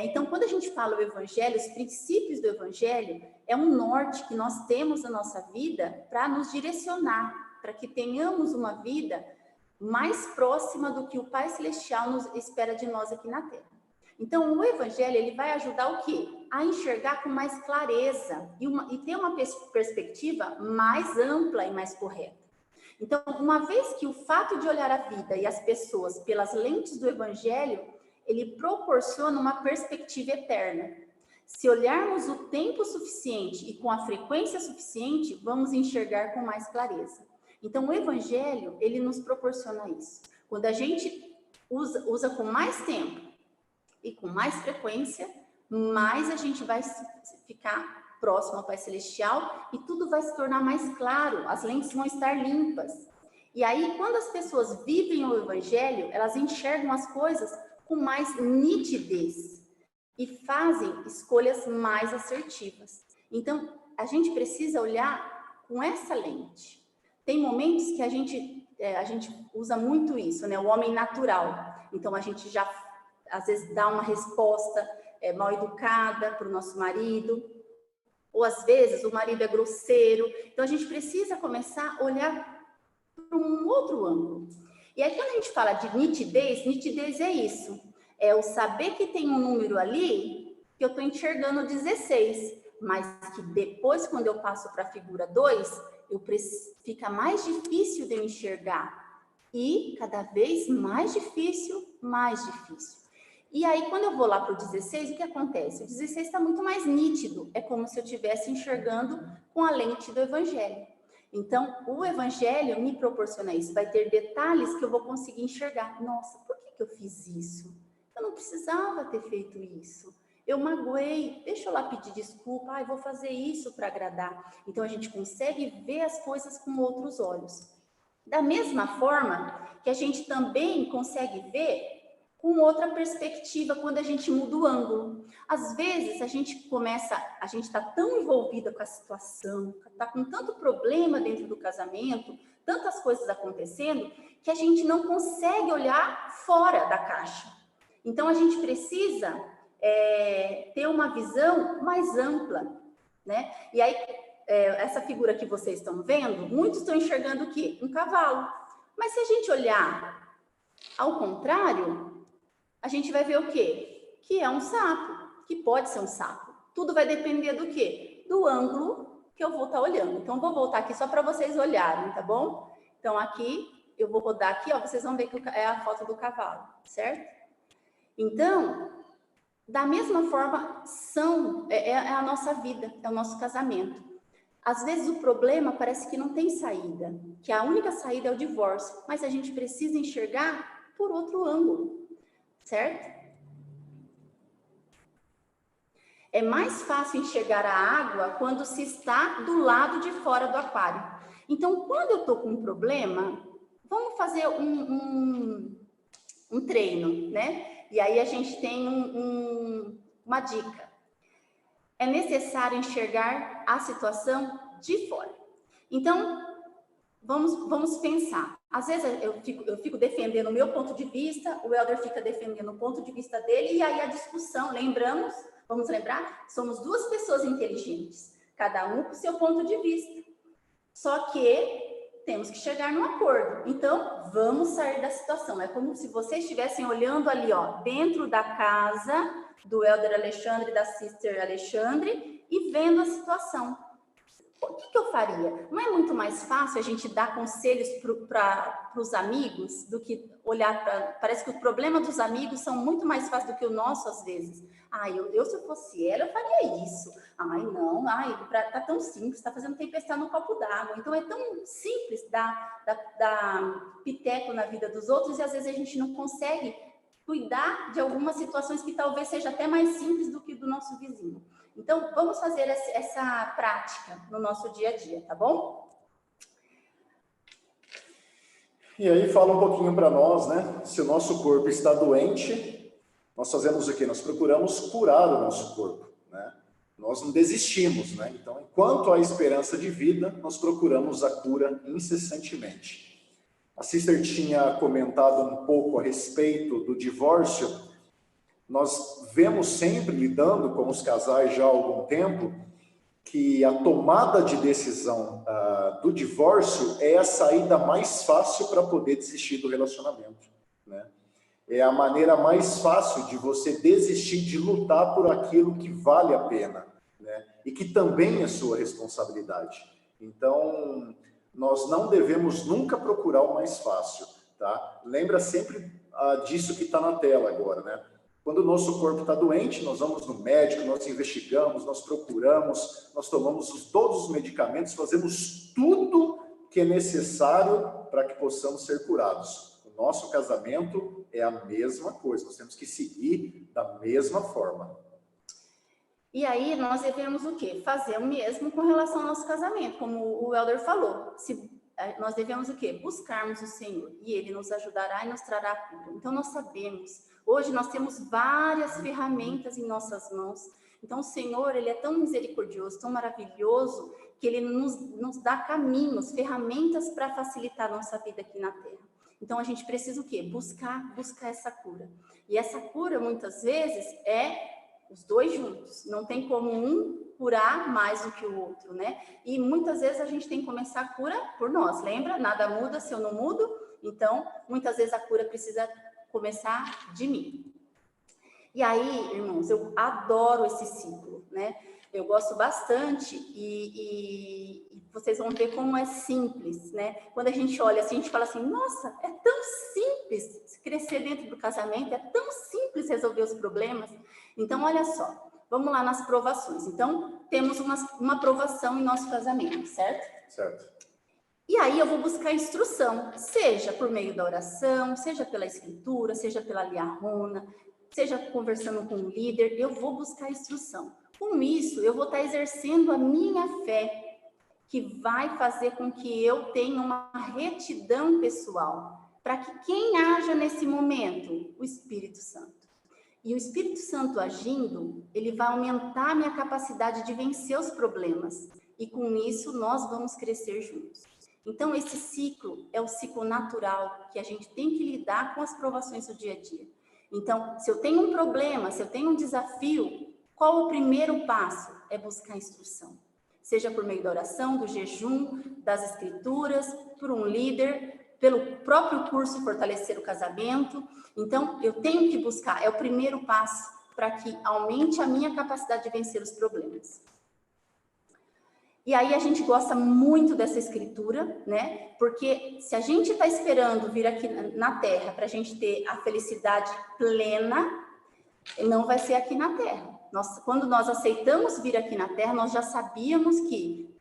então, quando a gente fala o evangelho, os princípios do evangelho, é um norte que nós temos na nossa vida para nos direcionar, para que tenhamos uma vida mais próxima do que o Pai Celestial nos espera de nós aqui na Terra. Então, o evangelho, ele vai ajudar o quê? A enxergar com mais clareza e ter uma perspectiva mais ampla e mais correta. Então, uma vez que o fato de olhar a vida e as pessoas pelas lentes do evangelho, ele proporciona uma perspectiva eterna. Se olharmos o tempo suficiente e com a frequência suficiente, vamos enxergar com mais clareza. Então, o evangelho, ele nos proporciona isso. Quando a gente usa com mais tempo e com mais frequência, mais a gente vai ficar próximo ao Pai Celestial e tudo vai se tornar mais claro, as lentes vão estar limpas. E aí, quando as pessoas vivem o evangelho, elas enxergam as coisas com mais nitidez e fazem escolhas mais assertivas. Então, a gente precisa olhar com essa lente. Tem momentos que a gente usa muito isso, né? O homem natural. Então, a gente já, às vezes, dá uma resposta mal educada para o nosso marido, ou às vezes o marido é grosseiro. Então, a gente precisa começar a olhar para um outro ângulo. E aí, quando a gente fala de nitidez é isso. É o saber que tem um número ali, que eu estou enxergando 16, mas que depois, quando eu passo para a figura 2, fica mais difícil de eu enxergar. E cada vez mais difícil. E aí, quando eu vou lá para o 16, o que acontece? O 16 está muito mais nítido. É como se eu estivesse enxergando com a lente do evangelho. Então, o evangelho me proporciona isso. Vai ter detalhes que eu vou conseguir enxergar. Nossa, por que eu fiz isso? Eu não precisava ter feito isso. Eu magoei. Deixa eu lá pedir desculpa. Vou fazer isso para agradar. Então, a gente consegue ver as coisas com outros olhos. Da mesma forma que a gente também consegue ver com outra perspectiva quando a gente muda o ângulo. Às vezes, a gente está tão envolvida com a situação, está com tanto problema dentro do casamento, tantas coisas acontecendo, que a gente não consegue olhar fora da caixa. Então, a gente precisa ter uma visão mais ampla, né? E aí, essa figura que vocês estão vendo, muitos estão enxergando o quê? Um cavalo. Mas se a gente olhar ao contrário, a gente vai ver o quê? Que é um sapo, que pode ser um sapo. Tudo vai depender do quê? Do ângulo que eu vou estar olhando. Então, vou voltar aqui só para vocês olharem, tá bom? Então, aqui, eu vou rodar aqui, ó, vocês vão ver que é a foto do cavalo, certo? Então, da mesma forma, é a nossa vida, é o nosso casamento. Às vezes, o problema parece que não tem saída, que a única saída é o divórcio, mas a gente precisa enxergar por outro ângulo. Certo? É mais fácil enxergar a água quando se está do lado de fora do aquário. Então, quando eu estou com um problema, vamos fazer um treino, né? E aí a gente tem uma dica. É necessário enxergar a situação de fora. Então, vamos pensar. Às vezes eu fico defendendo o meu ponto de vista, o Helder fica defendendo o ponto de vista dele, e aí a discussão, vamos lembrar, somos duas pessoas inteligentes, cada um com o seu ponto de vista. Só que temos que chegar num acordo. Então, vamos sair da situação. É como se vocês estivessem olhando ali, ó, dentro da casa do Helder Alexandre e da Sister Alexandre, e vendo a situação. o que eu faria? Não é muito mais fácil a gente dar conselhos para os amigos do que olhar para... Parece que o problema dos amigos são muito mais fáceis do que o nosso, às vezes. Eu se eu fosse ela, eu faria isso. Não, tá tão simples, tá fazendo tempestade no copo d'água. Então, é tão simples dar piteco na vida dos outros e, às vezes, a gente não consegue cuidar de algumas situações que talvez seja até mais simples do que do nosso vizinho. Então, vamos fazer essa prática no nosso dia a dia, tá bom? E aí fala um pouquinho para nós, né? Se o nosso corpo está doente, nós fazemos o quê? Nós procuramos curar o nosso corpo, né? Nós não desistimos, né? Então, enquanto há esperança de vida, nós procuramos a cura incessantemente. A Sister tinha comentado um pouco a respeito do divórcio. Nós vemos sempre, lidando com os casais já há algum tempo, que a tomada de decisão do divórcio é a saída mais fácil para poder desistir do relacionamento, né? É a maneira mais fácil de você desistir de lutar por aquilo que vale a pena, né? E que também é sua responsabilidade. Então, nós não devemos nunca procurar o mais fácil, tá? Lembra sempre disso que está na tela agora, né? Quando o nosso corpo está doente, nós vamos no médico, nós investigamos, nós procuramos, nós tomamos todos os medicamentos, fazemos tudo que é necessário para que possamos ser curados. O nosso casamento é a mesma coisa, nós temos que seguir da mesma forma. E aí nós devemos o quê? Fazer o mesmo com relação ao nosso casamento, como o Elder falou. Nós devemos o quê? Buscarmos o Senhor, e Ele nos ajudará e nos trará a cura. Então nós sabemos, hoje nós temos várias ferramentas em nossas mãos. Então o Senhor, Ele é tão misericordioso, tão maravilhoso, que Ele nos dá caminhos, ferramentas para facilitar a nossa vida aqui na Terra. Então a gente precisa o quê? Buscar essa cura. E essa cura, muitas vezes, é os dois juntos. Não tem como um curar mais do que o outro, né? E muitas vezes a gente tem que começar a cura por nós, lembra? Nada muda se eu não mudo. Então, muitas vezes a cura precisa começar de mim. E aí, irmãos, eu adoro esse ciclo, né? Eu gosto bastante e vocês vão ver como é simples, né? Quando a gente olha assim, a gente fala assim, nossa, é tão simples crescer dentro do casamento, é tão simples resolver os problemas. Então, olha só. Vamos lá nas provações. Então, temos uma provação em nosso casamento, certo? Certo. E aí eu vou buscar instrução, seja por meio da oração, seja pela escritura, seja pela liarrona, seja conversando com um líder, eu vou buscar instrução. Com isso, eu vou estar exercendo a minha fé, que vai fazer com que eu tenha uma retidão pessoal, para que quem haja nesse momento? O Espírito Santo. E o Espírito Santo agindo, ele vai aumentar a minha capacidade de vencer os problemas. E com isso, nós vamos crescer juntos. Então, esse ciclo é o ciclo natural, que a gente tem que lidar com as provações do dia a dia. Então, se eu tenho um problema, se eu tenho um desafio, qual o primeiro passo? É buscar instrução. Seja por meio da oração, do jejum, das escrituras, por um líder, pelo próprio curso Fortalecer o Casamento. Então, eu tenho que buscar, é o primeiro passo para que aumente a minha capacidade de vencer os problemas. E aí a gente gosta muito dessa escritura, né? Porque se a gente está esperando vir aqui na Terra para a gente ter a felicidade plena, não vai ser aqui na Terra. Quando nós aceitamos vir aqui na Terra, nós já sabíamos que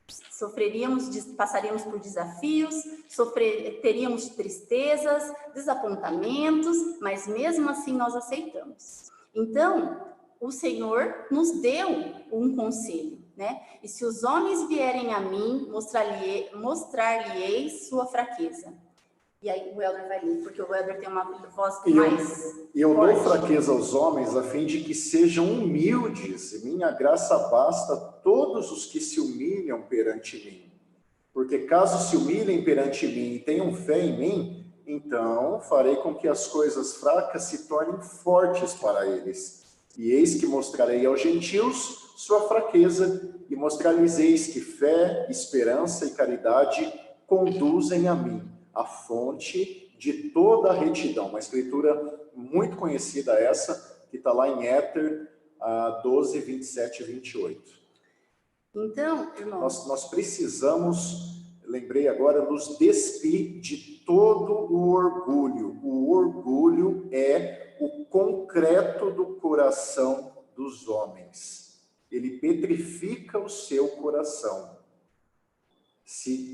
passaríamos por desafios, teríamos tristezas, desapontamentos, mas mesmo assim nós aceitamos. Então, o Senhor nos deu um conselho, né? E se os homens vierem a mim, mostrar-lhe-eis sua fraqueza. E aí o Elder vai ler, porque o Elder tem uma voz mais eu dou fraqueza aos homens a fim de que sejam humildes, e minha graça basta a todos os que se humilham perante mim. Porque caso se humilhem perante mim e tenham fé em mim, então farei com que as coisas fracas se tornem fortes para eles. E eis que mostrarei aos gentios sua fraqueza, e mostrar-lhes-eis que fé, esperança e caridade conduzem a mim, a fonte de toda a retidão. Uma escritura muito conhecida essa, que está lá em Éter 12, 27 e 28. Então, irmãos... Nós precisamos, lembrei agora, nos despir de todo o orgulho. O orgulho é o concreto do coração dos homens. Ele petrifica o seu coração. Se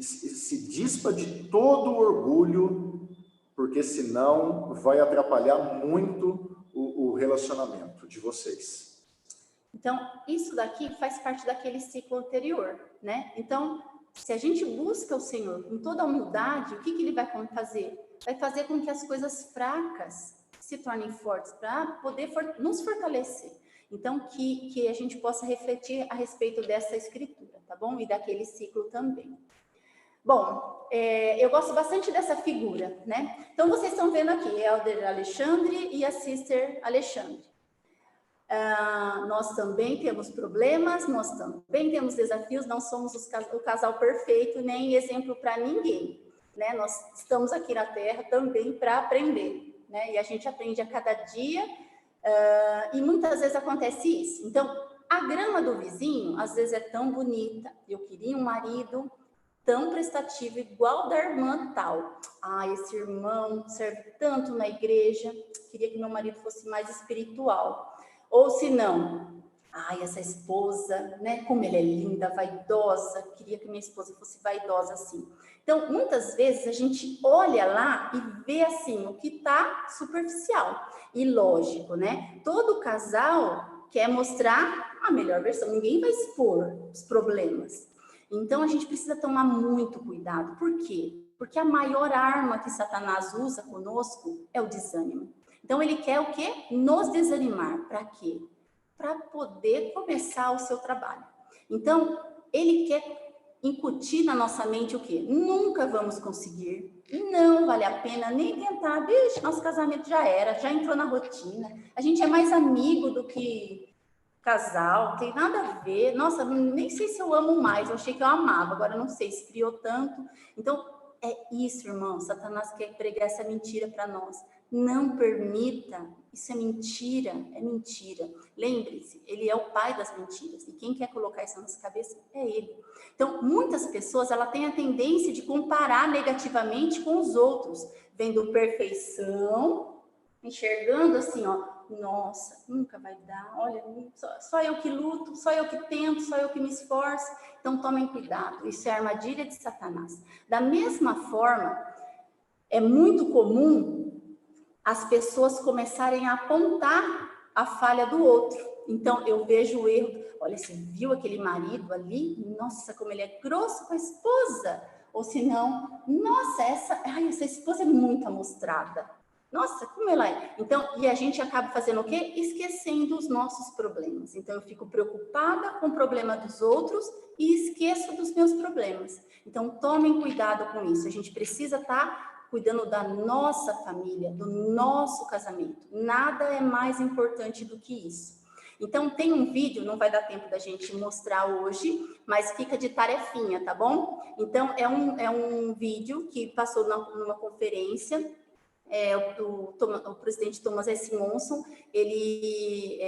dispa de todo o orgulho, porque senão vai atrapalhar muito o relacionamento de vocês. Então, isso daqui faz parte daquele ciclo anterior, né? Então, se a gente busca o Senhor com toda a humildade, o que Ele vai fazer? Vai fazer com que as coisas fracas se tornem fortes, para poder nos fortalecer. Então, que a gente possa refletir a respeito dessa escritura, tá bom? E daquele ciclo também. Bom, eu gosto bastante dessa figura, né? Então, vocês estão vendo aqui, Elder Alexandre e a Sister Alexandre. Nós também temos problemas, nós também temos desafios, não somos o casal perfeito, nem exemplo para ninguém, né? Nós estamos aqui na Terra também para aprender, né? E a gente aprende a cada dia, e muitas vezes acontece isso. Então, a grama do vizinho, às vezes é tão bonita, eu queria um marido tão prestativo, igual da irmã tal. Esse irmão serve tanto na igreja, queria que meu marido fosse mais espiritual. Ou se não, essa esposa, né, como ela é linda, vaidosa, queria que minha esposa fosse vaidosa assim. Então, muitas vezes a gente olha lá e vê assim, o que está superficial. E lógico, né, todo casal quer mostrar a melhor versão, ninguém vai expor os problemas. Então, a gente precisa tomar muito cuidado. Por quê? Porque a maior arma que Satanás usa conosco é o desânimo. Então, ele quer o quê? Nos desanimar. Para quê? Para poder começar o seu trabalho. Então, ele quer incutir na nossa mente o quê? Nunca vamos conseguir, não vale a pena nem tentar. Bicho, nosso casamento já era, já entrou na rotina. A gente é mais amigo do que casal, não tem nada a ver. Nossa, nem sei se eu amo mais, eu achei que eu amava, agora não sei, esfriou tanto. Então, é isso, irmão, Satanás quer pregar essa mentira para nós. Não permita, isso é mentira, é mentira. Lembre-se, ele é o pai das mentiras, e quem quer colocar isso na nossa cabeça é ele. Então, muitas pessoas, ela tem a tendência de comparar negativamente com os outros, vendo perfeição, enxergando assim, nossa, nunca vai dar, olha, só eu que luto, só eu que tento, só eu que me esforço. Então, tomem cuidado, isso é armadilha de Satanás. Da mesma forma, é muito comum as pessoas começarem a apontar a falha do outro. Então, eu vejo o erro. Olha, você viu aquele marido ali? Nossa, como ele é grosso com a esposa. Ou se não, nossa, essa esposa é muito amostrada. Nossa, como ela é. Então, e a gente acaba fazendo o quê? Esquecendo os nossos problemas. Então, eu fico preocupada com o problema dos outros e esqueço dos meus problemas. Então, tomem cuidado com isso. A gente precisa estar cuidando da nossa família, do nosso casamento. Nada é mais importante do que isso. Então, tem um vídeo, não vai dar tempo da gente mostrar hoje, mas fica de tarefinha, tá bom? Então, é um vídeo que passou numa conferência, o presidente Thomas S. Monson, ele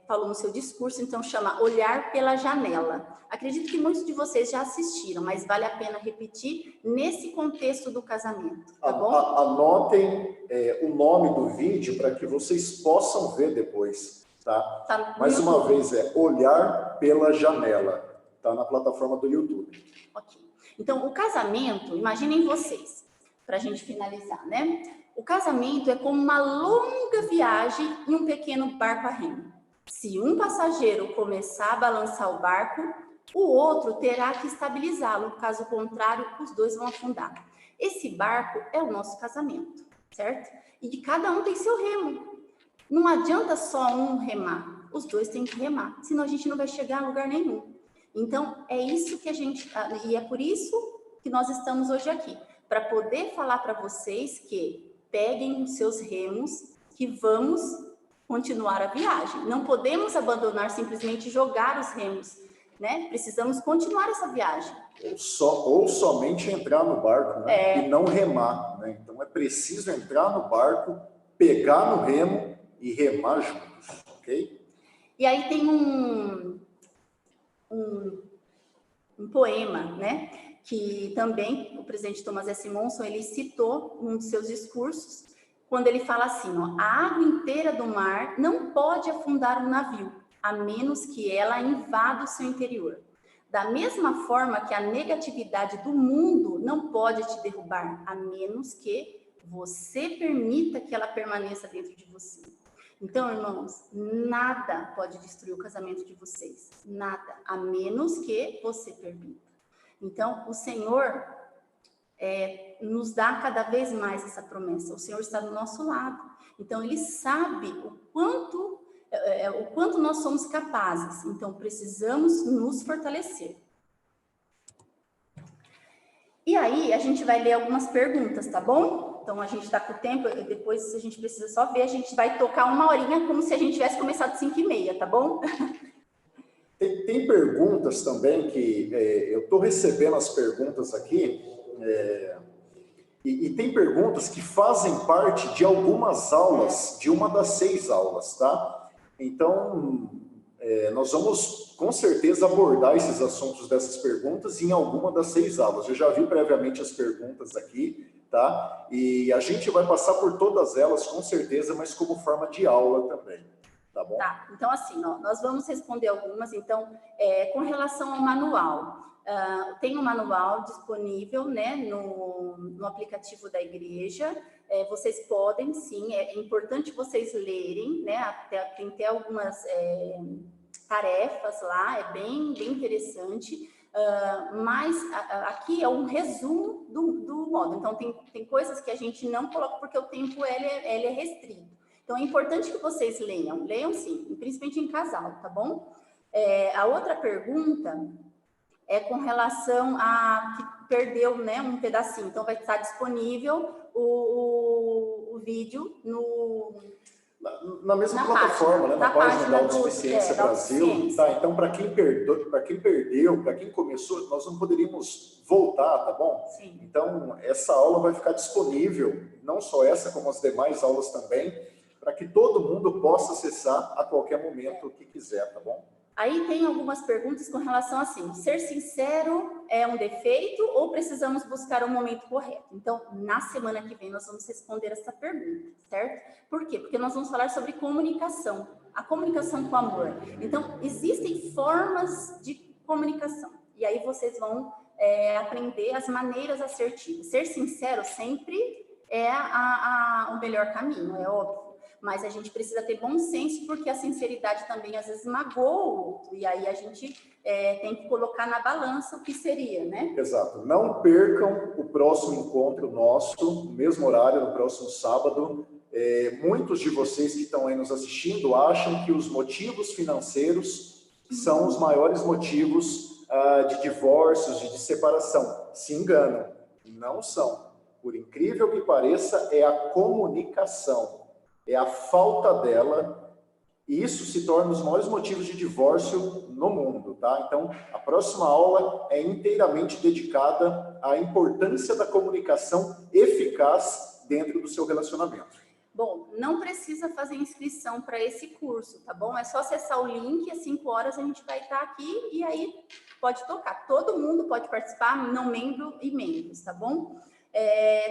falou no seu discurso, então chama Olhar pela Janela. Acredito que muitos de vocês já assistiram, mas vale a pena repetir nesse contexto do casamento, tá bom? Anotem o nome do vídeo para que vocês possam ver depois, tá? Mais uma vez, Olhar pela Janela, tá na plataforma do YouTube. Ok. Então, o casamento, imaginem vocês, para a gente finalizar, né? O casamento é como uma longa viagem em um pequeno barco a remo. Se um passageiro começar a balançar o barco, o outro terá que estabilizá-lo, caso contrário, os dois vão afundar. Esse barco é o nosso casamento, certo? E de cada um tem seu remo. Não adianta só um remar, os dois têm que remar, senão a gente não vai chegar a lugar nenhum. Então, é isso que e é por isso que nós estamos hoje aqui, para poder falar para vocês que peguem os seus remos, que vamos continuar a viagem. Não podemos abandonar, simplesmente jogar os remos, né? Precisamos continuar essa viagem. Ou somente entrar no barco, né? E não remar, né? Então, é preciso entrar no barco, pegar no remo e remar juntos, ok? E aí tem um poema, né? Que também o presidente Thomas S. Monson, ele citou num dos seus discursos, quando ele fala assim, ó, a água inteira do mar não pode afundar um navio, a menos que ela invada o seu interior. Da mesma forma que a negatividade do mundo não pode te derrubar, a menos que você permita que ela permaneça dentro de você. Então, irmãos, nada pode destruir o casamento de vocês, nada, a menos que você permita. Então, o Senhor nos dá cada vez mais essa promessa. O Senhor está do nosso lado. Então, Ele sabe o quanto nós somos capazes. Então, precisamos nos fortalecer. E aí, a gente vai ler algumas perguntas, tá bom? Então, a gente está com o tempo, depois a gente precisa só ver, a gente vai tocar 1 horinha como se a gente tivesse começado 5h30, tá bom? Tem perguntas também que eu estou recebendo as perguntas aqui, e tem perguntas que fazem parte de algumas aulas, de uma das 6 aulas, tá? Então, nós vamos com certeza abordar esses assuntos dessas perguntas em alguma das 6 aulas. Eu já vi previamente as perguntas aqui, tá? E a gente vai passar por todas elas com certeza, mas como forma de aula também. Tá bom? Tá, então assim, ó, nós vamos responder algumas. Então, com relação ao manual, tem um manual disponível, né, no aplicativo da igreja. Vocês podem, sim, é importante vocês lerem, né, tem até algumas tarefas lá, é bem interessante. Mas aqui é um resumo do modo. Então, tem coisas que a gente não coloca porque o tempo ele é restrito. Então, é importante que vocês leiam sim, principalmente em casal, tá bom? A outra pergunta é com relação a que perdeu, né, um pedacinho. Então, vai estar disponível o vídeo na mesma plataforma, né, na página da Autossuficiência Brasil. Tá, então, para quem perdeu, para quem começou, nós não poderíamos voltar, tá bom? Sim. Então, essa aula vai ficar disponível, não só essa, como as demais aulas também, para que todo mundo possa acessar a qualquer momento que quiser, tá bom? Aí tem algumas perguntas com relação assim, ser sincero é um defeito ou precisamos buscar o momento correto? Então, na semana que vem nós vamos responder essa pergunta, certo? Por quê? Porque nós vamos falar sobre comunicação, a comunicação com amor. Então, existem formas de comunicação, e aí vocês vão aprender as maneiras assertivas. Ser sincero sempre é o melhor caminho, é óbvio. Mas a gente precisa ter bom senso, porque a sinceridade também às vezes magoa o outro, e aí a gente tem que colocar na balança o que seria, né? Exato. Não percam o próximo encontro nosso, no mesmo horário, no próximo sábado. Muitos de vocês que estão aí nos assistindo acham que os motivos financeiros são os maiores motivos de divórcios, de separação. Se enganam, não são. Por incrível que pareça, é a comunicação. É a falta dela, e isso se torna os maiores motivos de divórcio no mundo, tá? Então, a próxima aula é inteiramente dedicada à importância da comunicação eficaz dentro do seu relacionamento. Bom, não precisa fazer inscrição para esse curso, tá bom? É só acessar o link, às 5 horas a gente vai estar aqui, e aí pode tocar. Todo mundo pode participar, não membro e membros, tá bom?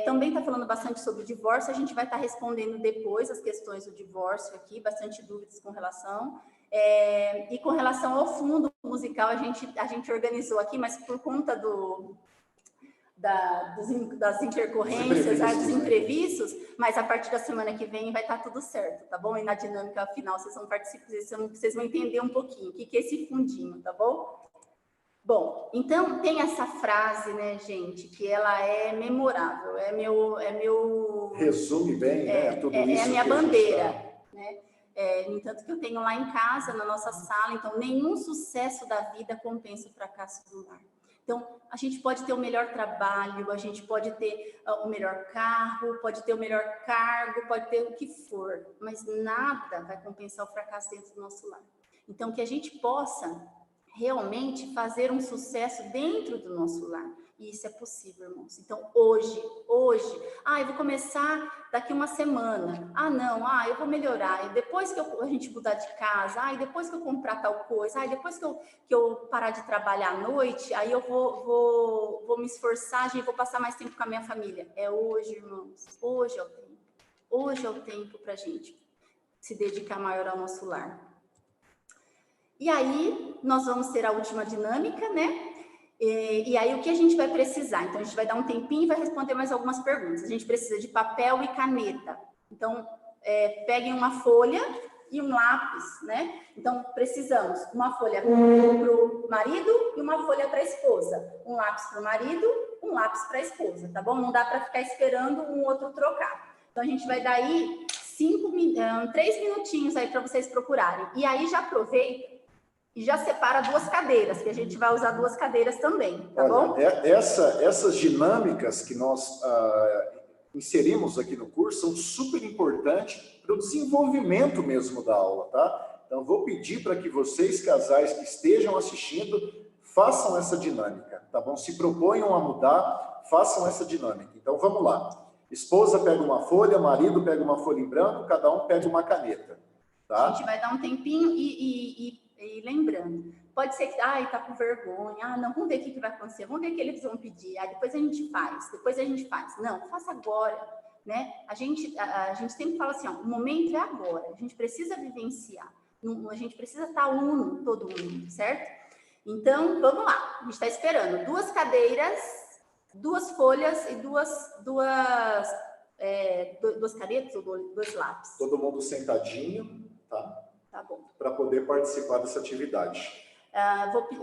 Também está falando bastante sobre o divórcio, a gente vai estar respondendo depois as questões do divórcio aqui, bastante dúvidas com relação. E com relação ao fundo musical, a gente organizou aqui, mas por conta das intercorrências, dos imprevistos, mas a partir da semana que vem vai estar tudo certo, tá bom? E na dinâmica final vocês vão participar, vocês vão entender um pouquinho o que é esse fundinho, tá bom? Bom, então tem essa frase, né, gente, que ela é memorável, é meu resume bem, né, tudo isso. É a minha bandeira, né? No entanto que eu tenho lá em casa, na nossa sala, então nenhum sucesso da vida compensa o fracasso do lar. Então, a gente pode ter o melhor trabalho, a gente pode ter o melhor carro, pode ter o melhor cargo, pode ter o que for, mas nada vai compensar o fracasso dentro do nosso lar. Então, que a gente possa realmente fazer um sucesso dentro do nosso lar. E isso é possível, irmãos. Então, hoje, eu vou começar daqui uma semana. Não, eu vou melhorar. E depois que a gente mudar de casa, e depois que eu comprar tal coisa, depois que eu parar de trabalhar à noite, aí eu vou me esforçar, gente, vou passar mais tempo com a minha família. É hoje, irmãos. Hoje é o tempo. Hoje é o tempo para a gente se dedicar maior ao nosso lar. E aí, nós vamos ter a última dinâmica, né? E aí, o que a gente vai precisar? Então, a gente vai dar um tempinho e vai responder mais algumas perguntas. A gente precisa de papel e caneta. Então, peguem uma folha e um lápis, né? Então, precisamos uma folha para o marido e uma folha para a esposa. Um lápis para o marido, um lápis para a esposa, tá bom? Não dá para ficar esperando um outro trocar. Então, a gente vai dar aí 3 minutinhos aí para vocês procurarem. E aí, já aproveita e já separa 2 cadeiras, que a gente vai usar 2 cadeiras também, tá bom? Essas dinâmicas que nós inserimos aqui no curso são super importantes para o desenvolvimento mesmo da aula, tá? Então, vou pedir para que vocês, casais que estejam assistindo, façam essa dinâmica, tá bom? Se proponham a mudar, façam essa dinâmica. Então, vamos lá. Esposa pega uma folha, marido pega uma folha em branco, cada um pega uma caneta, tá? A gente vai dar um tempinho e lembrando, pode ser que, tá com vergonha, não, vamos ver o que vai acontecer, vamos ver o que eles vão pedir, depois a gente faz, não, faça agora, né? A gente sempre fala assim, o momento é agora, a gente precisa vivenciar, a gente precisa estar uno, todo mundo, certo? Então, vamos lá, a gente está esperando 2 cadeiras, 2 folhas e duas canetas ou 2 lápis. Todo mundo sentadinho, tá? Tá bom. Para poder participar dessa atividade.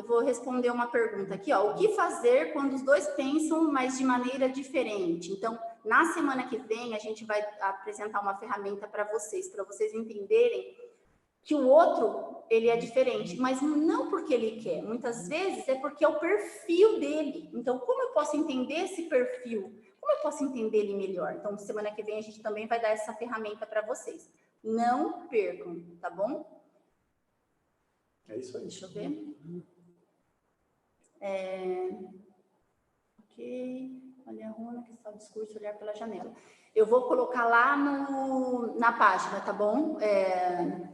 Vou responder uma pergunta aqui, ó. O que fazer quando os 2 pensam, mas de maneira diferente? Então, na semana que vem, a gente vai apresentar uma ferramenta para vocês entenderem que o outro, ele é diferente, mas não porque ele quer. Muitas vezes é porque é o perfil dele. Então, como eu posso entender esse perfil? Como eu posso entender ele melhor? Então, semana que vem, a gente também vai dar essa ferramenta para vocês. Não percam, tá bom? É isso aí. Deixa eu ver. Ok. Olha a runa que está o discurso, olhar pela janela. Eu vou colocar lá na página, tá bom?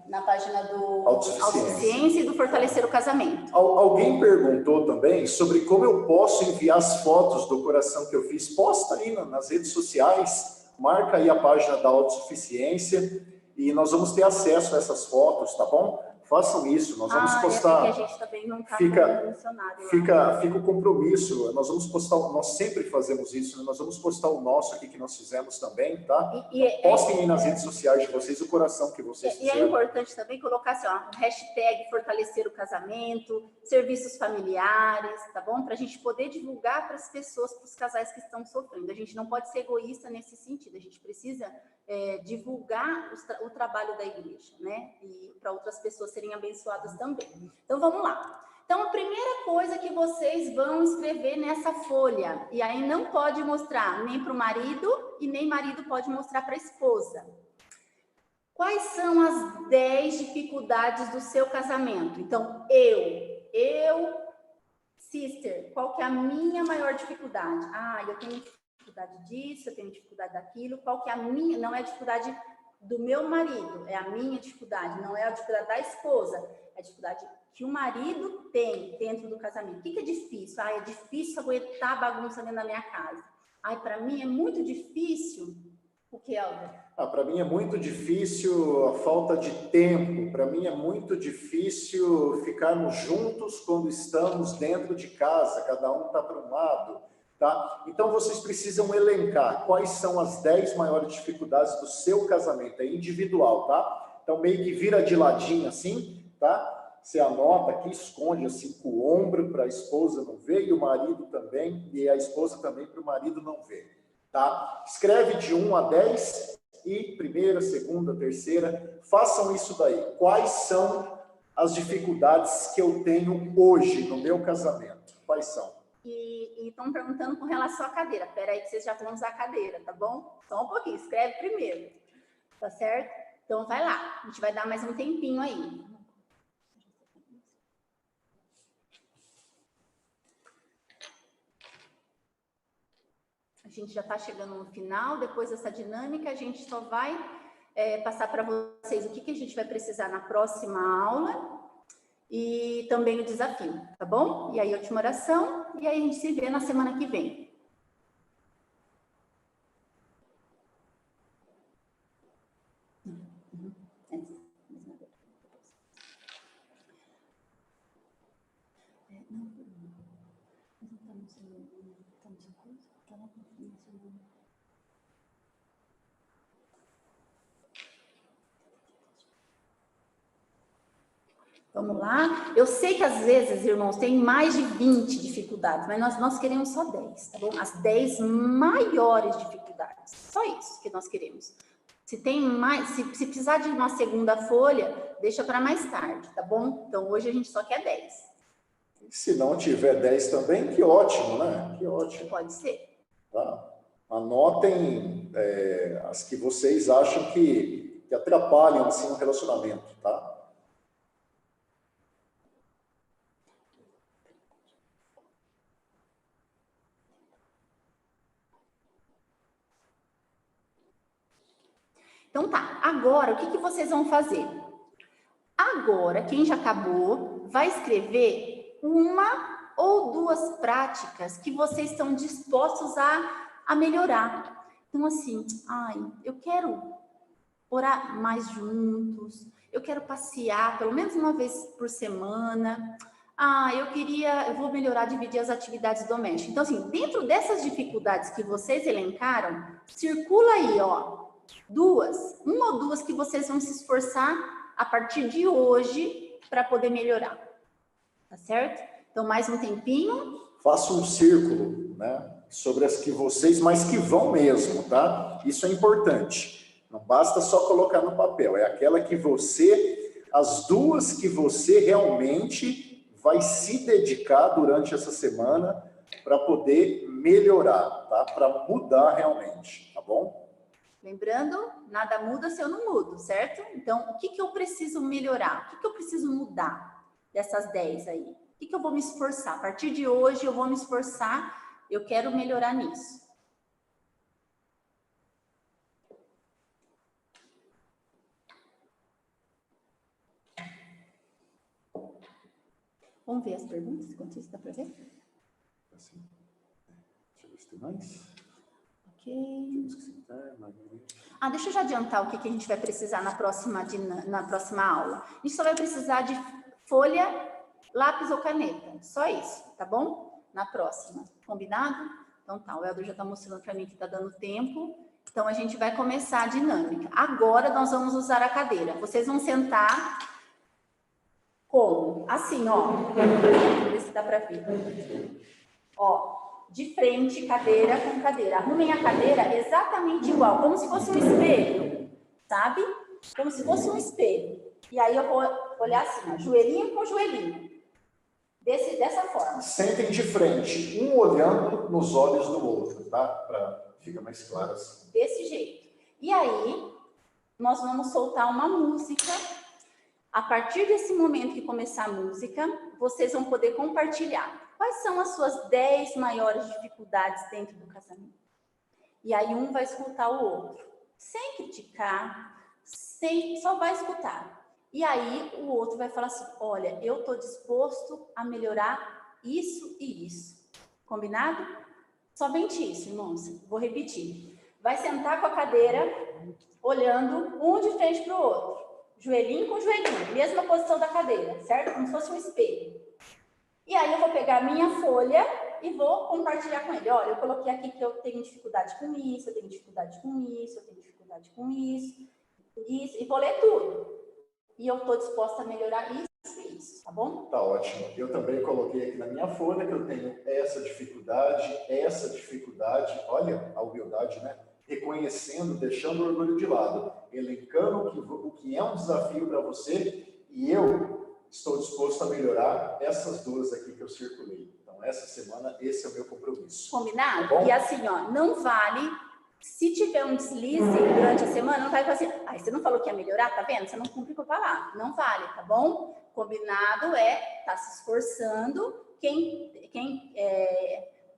Na página do Autossuficiência e do Fortalecer o Casamento. Alguém perguntou também sobre como eu posso enviar as fotos do coração que eu fiz. Posta aí nas redes sociais, marca aí a página da Autossuficiência e nós vamos ter acesso a essas fotos, tá bom? Façam isso, nós vamos postar. É que a gente também não está mencionado. Fica o compromisso, nós vamos postar, nós sempre fazemos isso, né? Nós vamos postar o nosso aqui que nós fizemos também, tá? Postem aí nas redes sociais de vocês o coração que vocês fizeram. E é importante também colocar assim, hashtag fortalecer o casamento, serviços familiares, tá bom? Para a gente poder divulgar para as pessoas, para os casais que estão sofrendo. A gente não pode ser egoísta nesse sentido, a gente precisa divulgar o trabalho da igreja, né? E para outras pessoas serem abençoadas também. Então, vamos lá. Então, a primeira coisa que vocês vão escrever nessa folha, e aí não pode mostrar nem para o marido, e nem marido pode mostrar para a esposa. Quais são as 10 dificuldades do seu casamento? Então, sister, qual que é a minha maior dificuldade? Eu tenho dificuldade disso, eu tenho dificuldade daquilo, qual que é a minha, não é a dificuldade do meu marido, é a minha dificuldade, não é a dificuldade da esposa, é a dificuldade que o marido tem dentro do casamento. O que é difícil? É difícil aguentar a bagunça dentro da minha casa. Para mim é muito difícil. O que, Helder? Para mim é muito difícil a falta de tempo, para mim é muito difícil ficarmos juntos quando estamos dentro de casa, cada um está para um lado. Tá? Então, vocês precisam elencar quais são as 10 maiores dificuldades do seu casamento, é individual, tá? Então, meio que vira de ladinho assim, tá? Você anota aqui, esconde assim com o ombro para a esposa não ver, e o marido também, e a esposa também para o marido não ver, tá? Escreve de 1 a 10, e primeira, segunda, terceira, façam isso daí. Quais são as dificuldades que eu tenho hoje no meu casamento? Quais são? E estão perguntando com relação à cadeira. Espera aí que vocês já vão usar a cadeira, tá bom? Só um pouquinho, escreve primeiro. Tá certo? Então, vai lá. A gente vai dar mais um tempinho aí. A gente já está chegando no final, depois dessa dinâmica, a gente só vai passar para vocês o que a gente vai precisar na próxima aula e também o desafio, tá bom? E aí, última oração, e aí a gente se vê na semana que vem. Vamos lá. Eu sei que às vezes, irmãos, tem mais de 20 dificuldades, mas nós queremos só 10, tá bom? As 10 maiores dificuldades. Só isso que nós queremos. Se tem mais, se precisar de uma segunda folha, deixa para mais tarde, tá bom? Então hoje a gente só quer 10. Se não tiver 10 também, que ótimo, né? Que ótimo. Pode ser. Tá? Anotem as que vocês acham que atrapalham assim, o relacionamento, tá? Então tá, agora o que vocês vão fazer? Agora, quem já acabou, vai escrever uma ou duas práticas que vocês estão dispostos a melhorar. Então assim, eu quero orar mais juntos, eu quero passear pelo menos uma vez por semana, eu vou melhorar, dividir as atividades domésticas. Então assim, dentro dessas dificuldades que vocês elencaram, circula aí, ó, uma ou duas que vocês vão se esforçar a partir de hoje para poder melhorar, tá certo? Então, mais um tempinho. Faça um círculo, né, sobre as que vocês, mas que vão mesmo, tá? Isso é importante. Não basta só colocar no papel, é aquela que as duas que você realmente vai se dedicar durante essa semana para poder melhorar, tá? Para mudar realmente, tá bom? Lembrando, nada muda se eu não mudo, certo? Então, o que eu preciso melhorar? O que eu preciso mudar dessas 10 aí? O que eu vou me esforçar? A partir de hoje eu vou me esforçar, eu quero melhorar nisso. Vamos ver as perguntas, enquanto isso dá para ver? Assim. Deixa eu ver se tem mais. Ok. Deixa eu já adiantar o que a gente vai precisar na próxima aula. A gente só vai precisar de folha, lápis ou caneta. Só isso, tá bom? Na próxima. Combinado? Então tá, o Helder já está mostrando para mim que está dando tempo. Então a gente vai começar a dinâmica. Agora nós vamos usar a cadeira. Vocês vão sentar como? Assim, ó. Vamos ver se dá para ver. Ó. De frente, cadeira com cadeira. Arrumem a cadeira exatamente igual, como se fosse um espelho, sabe? Como se fosse um espelho. E aí eu vou olhar assim, ó, joelhinho com joelhinho. Dessa forma. Sentem de frente, um olhando nos olhos do outro, tá? Para ficar mais claro assim. Desse jeito. E aí, nós vamos soltar uma música. A partir desse momento que começar a música, vocês vão poder compartilhar. Quais são as suas 10 maiores dificuldades dentro do casamento? E aí um vai escutar o outro, sem criticar, só vai escutar. E aí o outro vai falar assim, olha, eu estou disposto a melhorar isso e isso. Combinado? Somente isso, irmãos. Vou repetir. Vai sentar com a cadeira, olhando um de frente para o outro. Joelhinho com joelhinho, mesma posição da cadeira, certo? Como se fosse um espelho. E aí eu vou pegar a minha folha e vou compartilhar com ele. Olha, eu coloquei aqui que eu tenho dificuldade com isso, eu tenho dificuldade com isso, eu tenho dificuldade com isso, e vou ler tudo. E eu estou disposta a melhorar isso e isso, tá bom? Tá ótimo. Eu também coloquei aqui na minha folha que eu tenho essa dificuldade, olha a humildade, né? Reconhecendo, deixando o orgulho de lado, elencando o que é um desafio para você e eu estou disposto a melhorar essas duas aqui que eu circulei. Então, essa semana, esse é o meu compromisso. Combinado? Tá, e assim, ó, não vale, se tiver um deslize durante a semana, não vai fazer assim, você não falou que ia melhorar, tá vendo? Você não cumpre com a palavra. Não vale, tá bom? Combinado tá se esforçando. Quem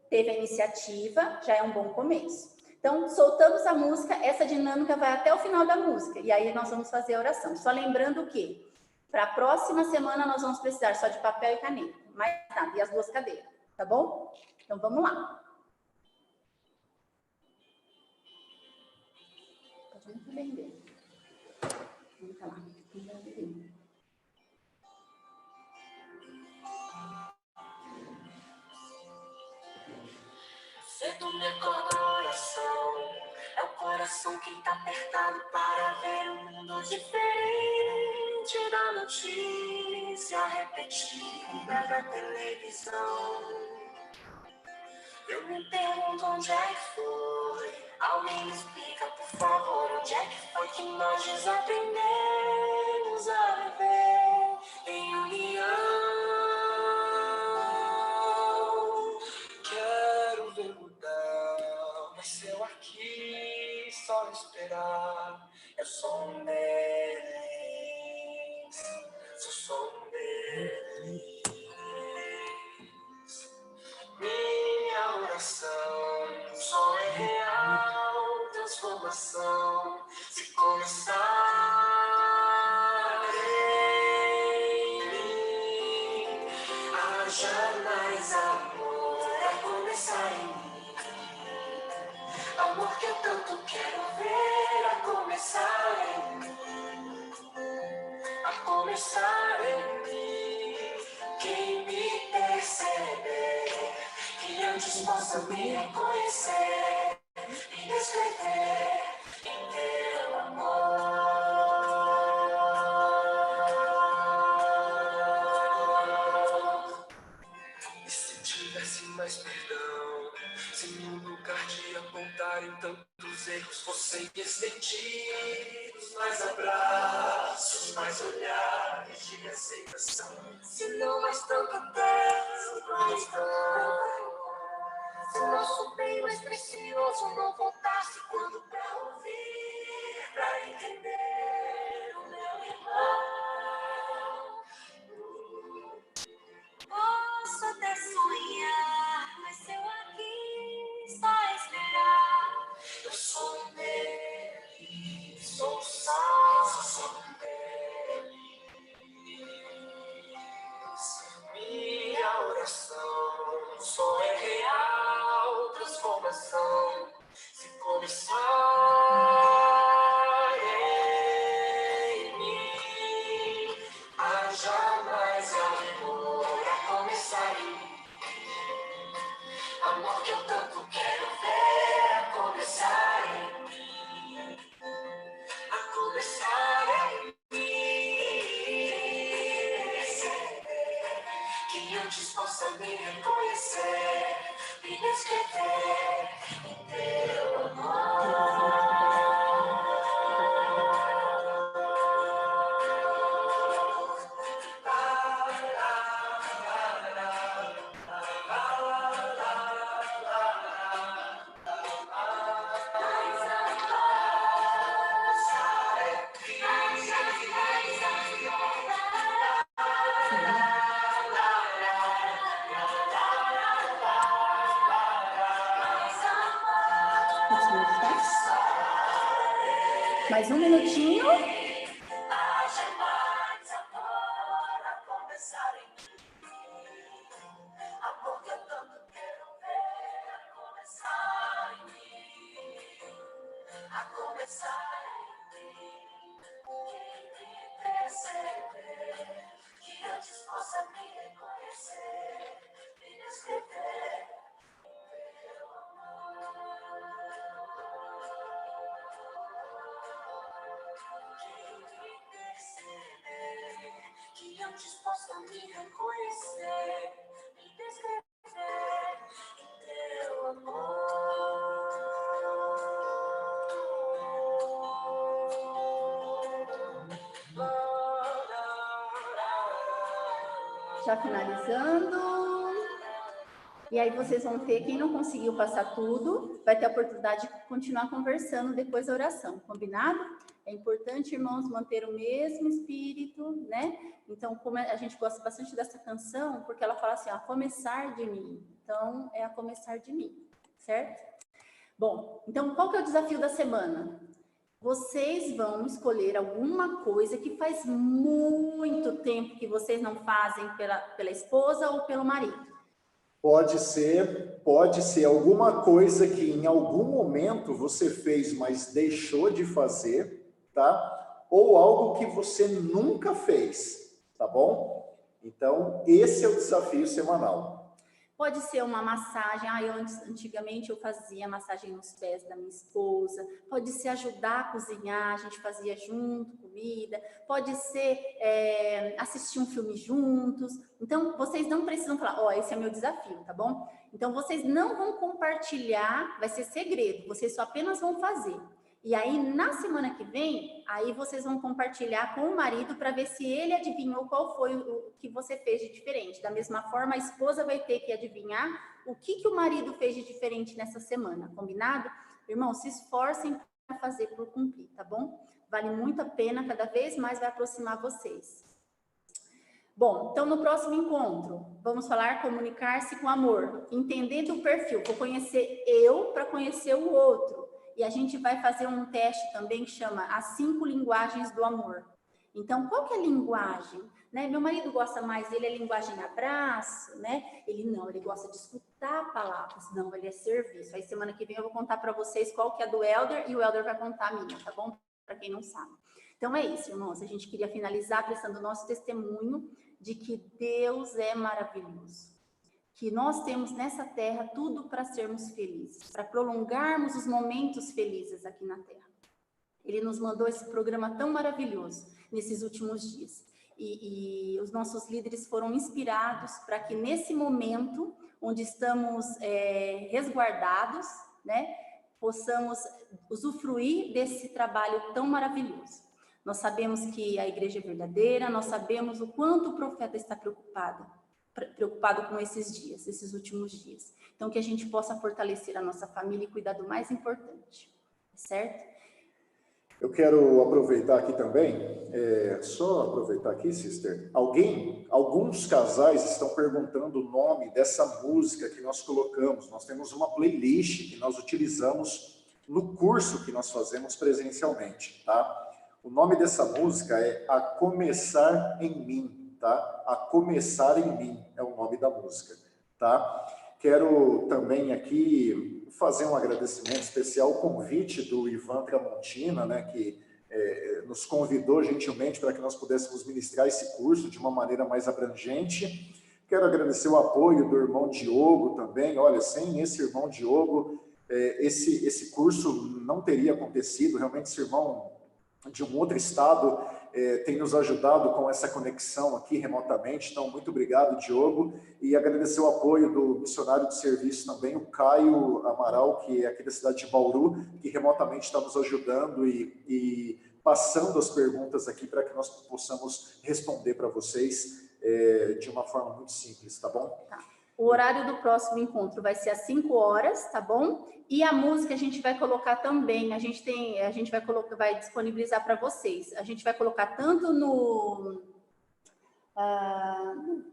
teve a iniciativa, já é um bom começo. Então, soltamos a música, essa dinâmica vai até o final da música, e aí nós vamos fazer a oração. Só lembrando que, para a próxima semana, nós vamos precisar só de papel e caneta, mais nada, e as 2 cadeiras, tá bom? Então, vamos lá. Pode muito bem ver. Vamos lá. Cedo me acorda a oração, é o coração que tá apertado para ver um mundo diferente da notícia repetida da televisão. Eu me pergunto onde é que foi, alguém me explica por favor, onde é que foi que nós desaprendemos a viver em união. Quero ver mudar, mas eu aqui só esperar. Eu sou um deles, sou um deles. Minha oração só é real transformação se começar em mim. Haja mais amor a começar em mim. Amor que eu tanto quero ver a começar em mim. A começar em mim. Quem me perceber, que antes possa me reconhecer, me descrever em teu amor. E se tivesse mais perdão, se no lugar de apontarem tantos erros fossem estendidos, mais abraços, mais olhares de aceitação. Se não mais tanto tempo, mais dor. Se o nosso bem mais precioso não voltasse quando pra ouvir, pra entender o meu irmão. Posso até sonhar, mas eu aqui só esperar. Eu sou um deles, sou salvo, sou um deles. Minha oração só é real transformação se começar em mim. Haja mais amor a começar em mim. Amor que eu tanto quero ver a começar em mim. A começar em mim. Que antes possa me reconhecer, me descrever em teu amor. Mais um minutinho. Haja mais amor a começar em mim. Amor que eu tanto quero ver a começar em mim. A começar em mim. Quem me perceber, que antes possa me reconhecer, me descrever em teu amor. Que antes possa me reconhecer, me descrever em teu amor. Já finalizando. E aí vocês vão ter, quem não conseguiu passar tudo, vai ter a oportunidade de continuar conversando depois da oração, combinado? É importante, irmãos, manter o mesmo espírito, né? Então, como a gente gosta bastante dessa canção, porque ela fala assim, a começar de mim. Então, é a começar de mim, certo? Bom, então, qual que é o desafio da semana? Vocês vão escolher alguma coisa que faz muito tempo que vocês não fazem pela esposa ou pelo marido. Pode ser alguma coisa que em algum momento você fez, mas deixou de fazer, tá? Ou algo que você nunca fez, tá bom? Então, esse é o desafio semanal. Pode ser uma massagem, antigamente eu fazia massagem nos pés da minha esposa, pode ser ajudar a cozinhar, a gente fazia junto, comida, pode ser assistir um filme juntos. Então, vocês não precisam falar, esse é meu desafio, tá bom? Então, vocês não vão compartilhar, vai ser segredo, vocês só apenas vão fazer. E aí, na semana que vem, aí vocês vão compartilhar com o marido para ver se ele adivinhou qual foi o que você fez de diferente. Da mesma forma, a esposa vai ter que adivinhar o que o marido fez de diferente nessa semana, combinado? Irmão, se esforcem para fazer por cumprir, tá bom? Vale muito a pena, cada vez mais vai aproximar vocês. Bom, então no próximo encontro, vamos falar comunicar-se com amor, entendendo o perfil. Vou conhecer eu para conhecer o outro. E a gente vai fazer um teste também que chama as 5 linguagens do amor. Então, qual que é a linguagem? Né? Meu marido gosta mais dele, é linguagem abraço, né? Ele gosta de escutar palavras, não, ele é serviço. Aí semana que vem eu vou contar para vocês qual que é a do Helder e o Helder vai contar a minha, tá bom? Para quem não sabe. Então é isso, irmãos. A gente queria finalizar prestando o nosso testemunho de que Deus é maravilhoso. Que nós temos nessa terra tudo para sermos felizes, para prolongarmos os momentos felizes aqui na terra. Ele nos mandou esse programa tão maravilhoso nesses últimos dias. E os nossos líderes foram inspirados para que nesse momento, onde estamos resguardados, né, possamos usufruir desse trabalho tão maravilhoso. Nós sabemos que a igreja é verdadeira, nós sabemos o quanto o profeta está preocupado com esses dias, esses últimos dias. Então, que a gente possa fortalecer a nossa família e cuidar do mais importante, certo? Eu quero aproveitar aqui também, só aproveitar aqui, sister, alguns casais estão perguntando o nome dessa música que nós colocamos. Nós temos uma playlist que nós utilizamos no curso que nós fazemos presencialmente, tá? O nome dessa música é A Começar em Mim, tá? A Começar em Mim é o nome da música, tá? Quero também aqui fazer um agradecimento especial ao convite do Ivan Tramontina, né, que nos convidou gentilmente para que nós pudéssemos ministrar esse curso de uma maneira mais abrangente. Quero agradecer o apoio do irmão Diogo também. Olha, sem esse irmão Diogo, esse curso não teria acontecido. Realmente, esse irmão de um outro estado tem nos ajudado com essa conexão aqui remotamente. Então, muito obrigado, Diogo. E agradecer o apoio do missionário de serviço também, o Caio Amaral, que é aqui da cidade de Bauru, que remotamente está nos ajudando e passando as perguntas aqui para que nós possamos responder para vocês de uma forma muito simples, tá bom? Tá. O horário do próximo encontro vai ser às 5 horas, tá bom? E a música a gente vai colocar também, a gente vai disponibilizar para vocês. A gente vai colocar tanto no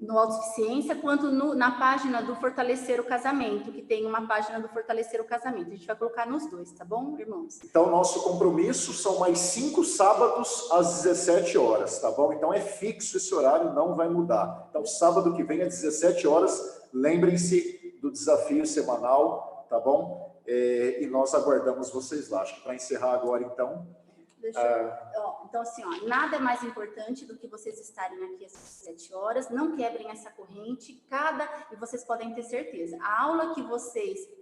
Autossuficiência, quanto na página do Fortalecer o Casamento, que tem uma página do Fortalecer o Casamento. A gente vai colocar nos dois, tá bom, irmãos? Então, nosso compromisso são mais 5 sábados às 17 horas, tá bom? Então, é fixo esse horário, não vai mudar. Então, sábado que vem às 17 horas, lembrem-se do desafio semanal, tá bom? E nós aguardamos vocês lá. Acho que para encerrar agora, então... Então, assim, nada é mais importante do que vocês estarem aqui às 17 horas, não quebrem essa corrente, e vocês podem ter certeza, a aula que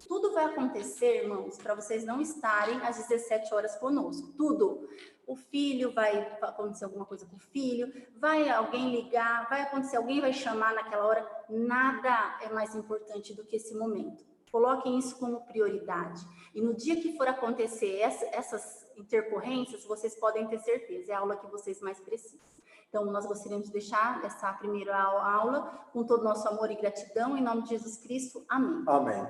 tudo vai acontecer, irmãos, para vocês não estarem às 17 horas conosco, tudo. O filho, vai acontecer alguma coisa com o filho, vai alguém ligar, vai acontecer, alguém vai chamar naquela hora, nada é mais importante do que esse momento. Coloquem isso como prioridade. E no dia que for acontecer essas intercorrências, vocês podem ter certeza, é a aula que vocês mais precisam. Então, nós gostaríamos de deixar essa primeira aula com todo o nosso amor e gratidão, em nome de Jesus Cristo. Amém. Amém.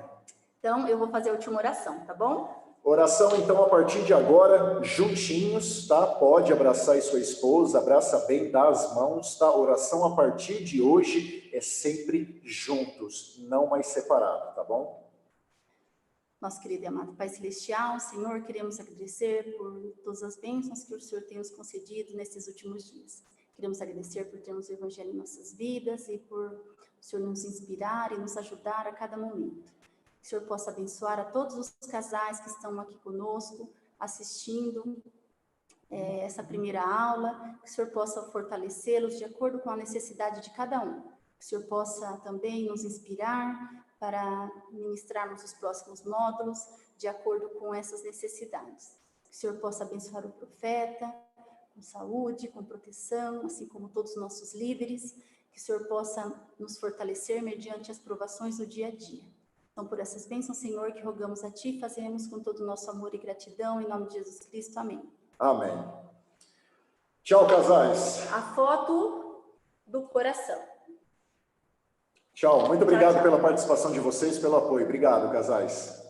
Então, eu vou fazer a última oração, tá bom? Oração, então, a partir de agora, juntinhos, tá? Pode abraçar aí sua esposa, abraça bem, dá as mãos, tá? Oração a partir de hoje é sempre juntos, não mais separado, tá bom? Nosso querido e amado Pai Celestial, Senhor, queremos agradecer por todas as bênçãos que o Senhor tem nos concedido nesses últimos dias. Queremos agradecer por termos o Evangelho em nossas vidas e por o Senhor nos inspirar e nos ajudar a cada momento. Que o Senhor possa abençoar a todos os casais que estão aqui conosco, assistindo essa primeira aula. Que o Senhor possa fortalecê-los de acordo com a necessidade de cada um. Que o Senhor possa também nos inspirar para ministrarmos os próximos módulos de acordo com essas necessidades. Que o Senhor possa abençoar o profeta com saúde, com proteção, assim como todos os nossos líderes. Que o Senhor possa nos fortalecer mediante as provações do dia a dia. Então, por essas bênçãos, Senhor, que rogamos a Ti, fazemos com todo o nosso amor e gratidão, em nome de Jesus Cristo. Amém. Amém. Tchau, casais. A foto do coração. Tchau. Muito obrigado Tchau. pela participação de vocês, pelo apoio. Obrigado, casais.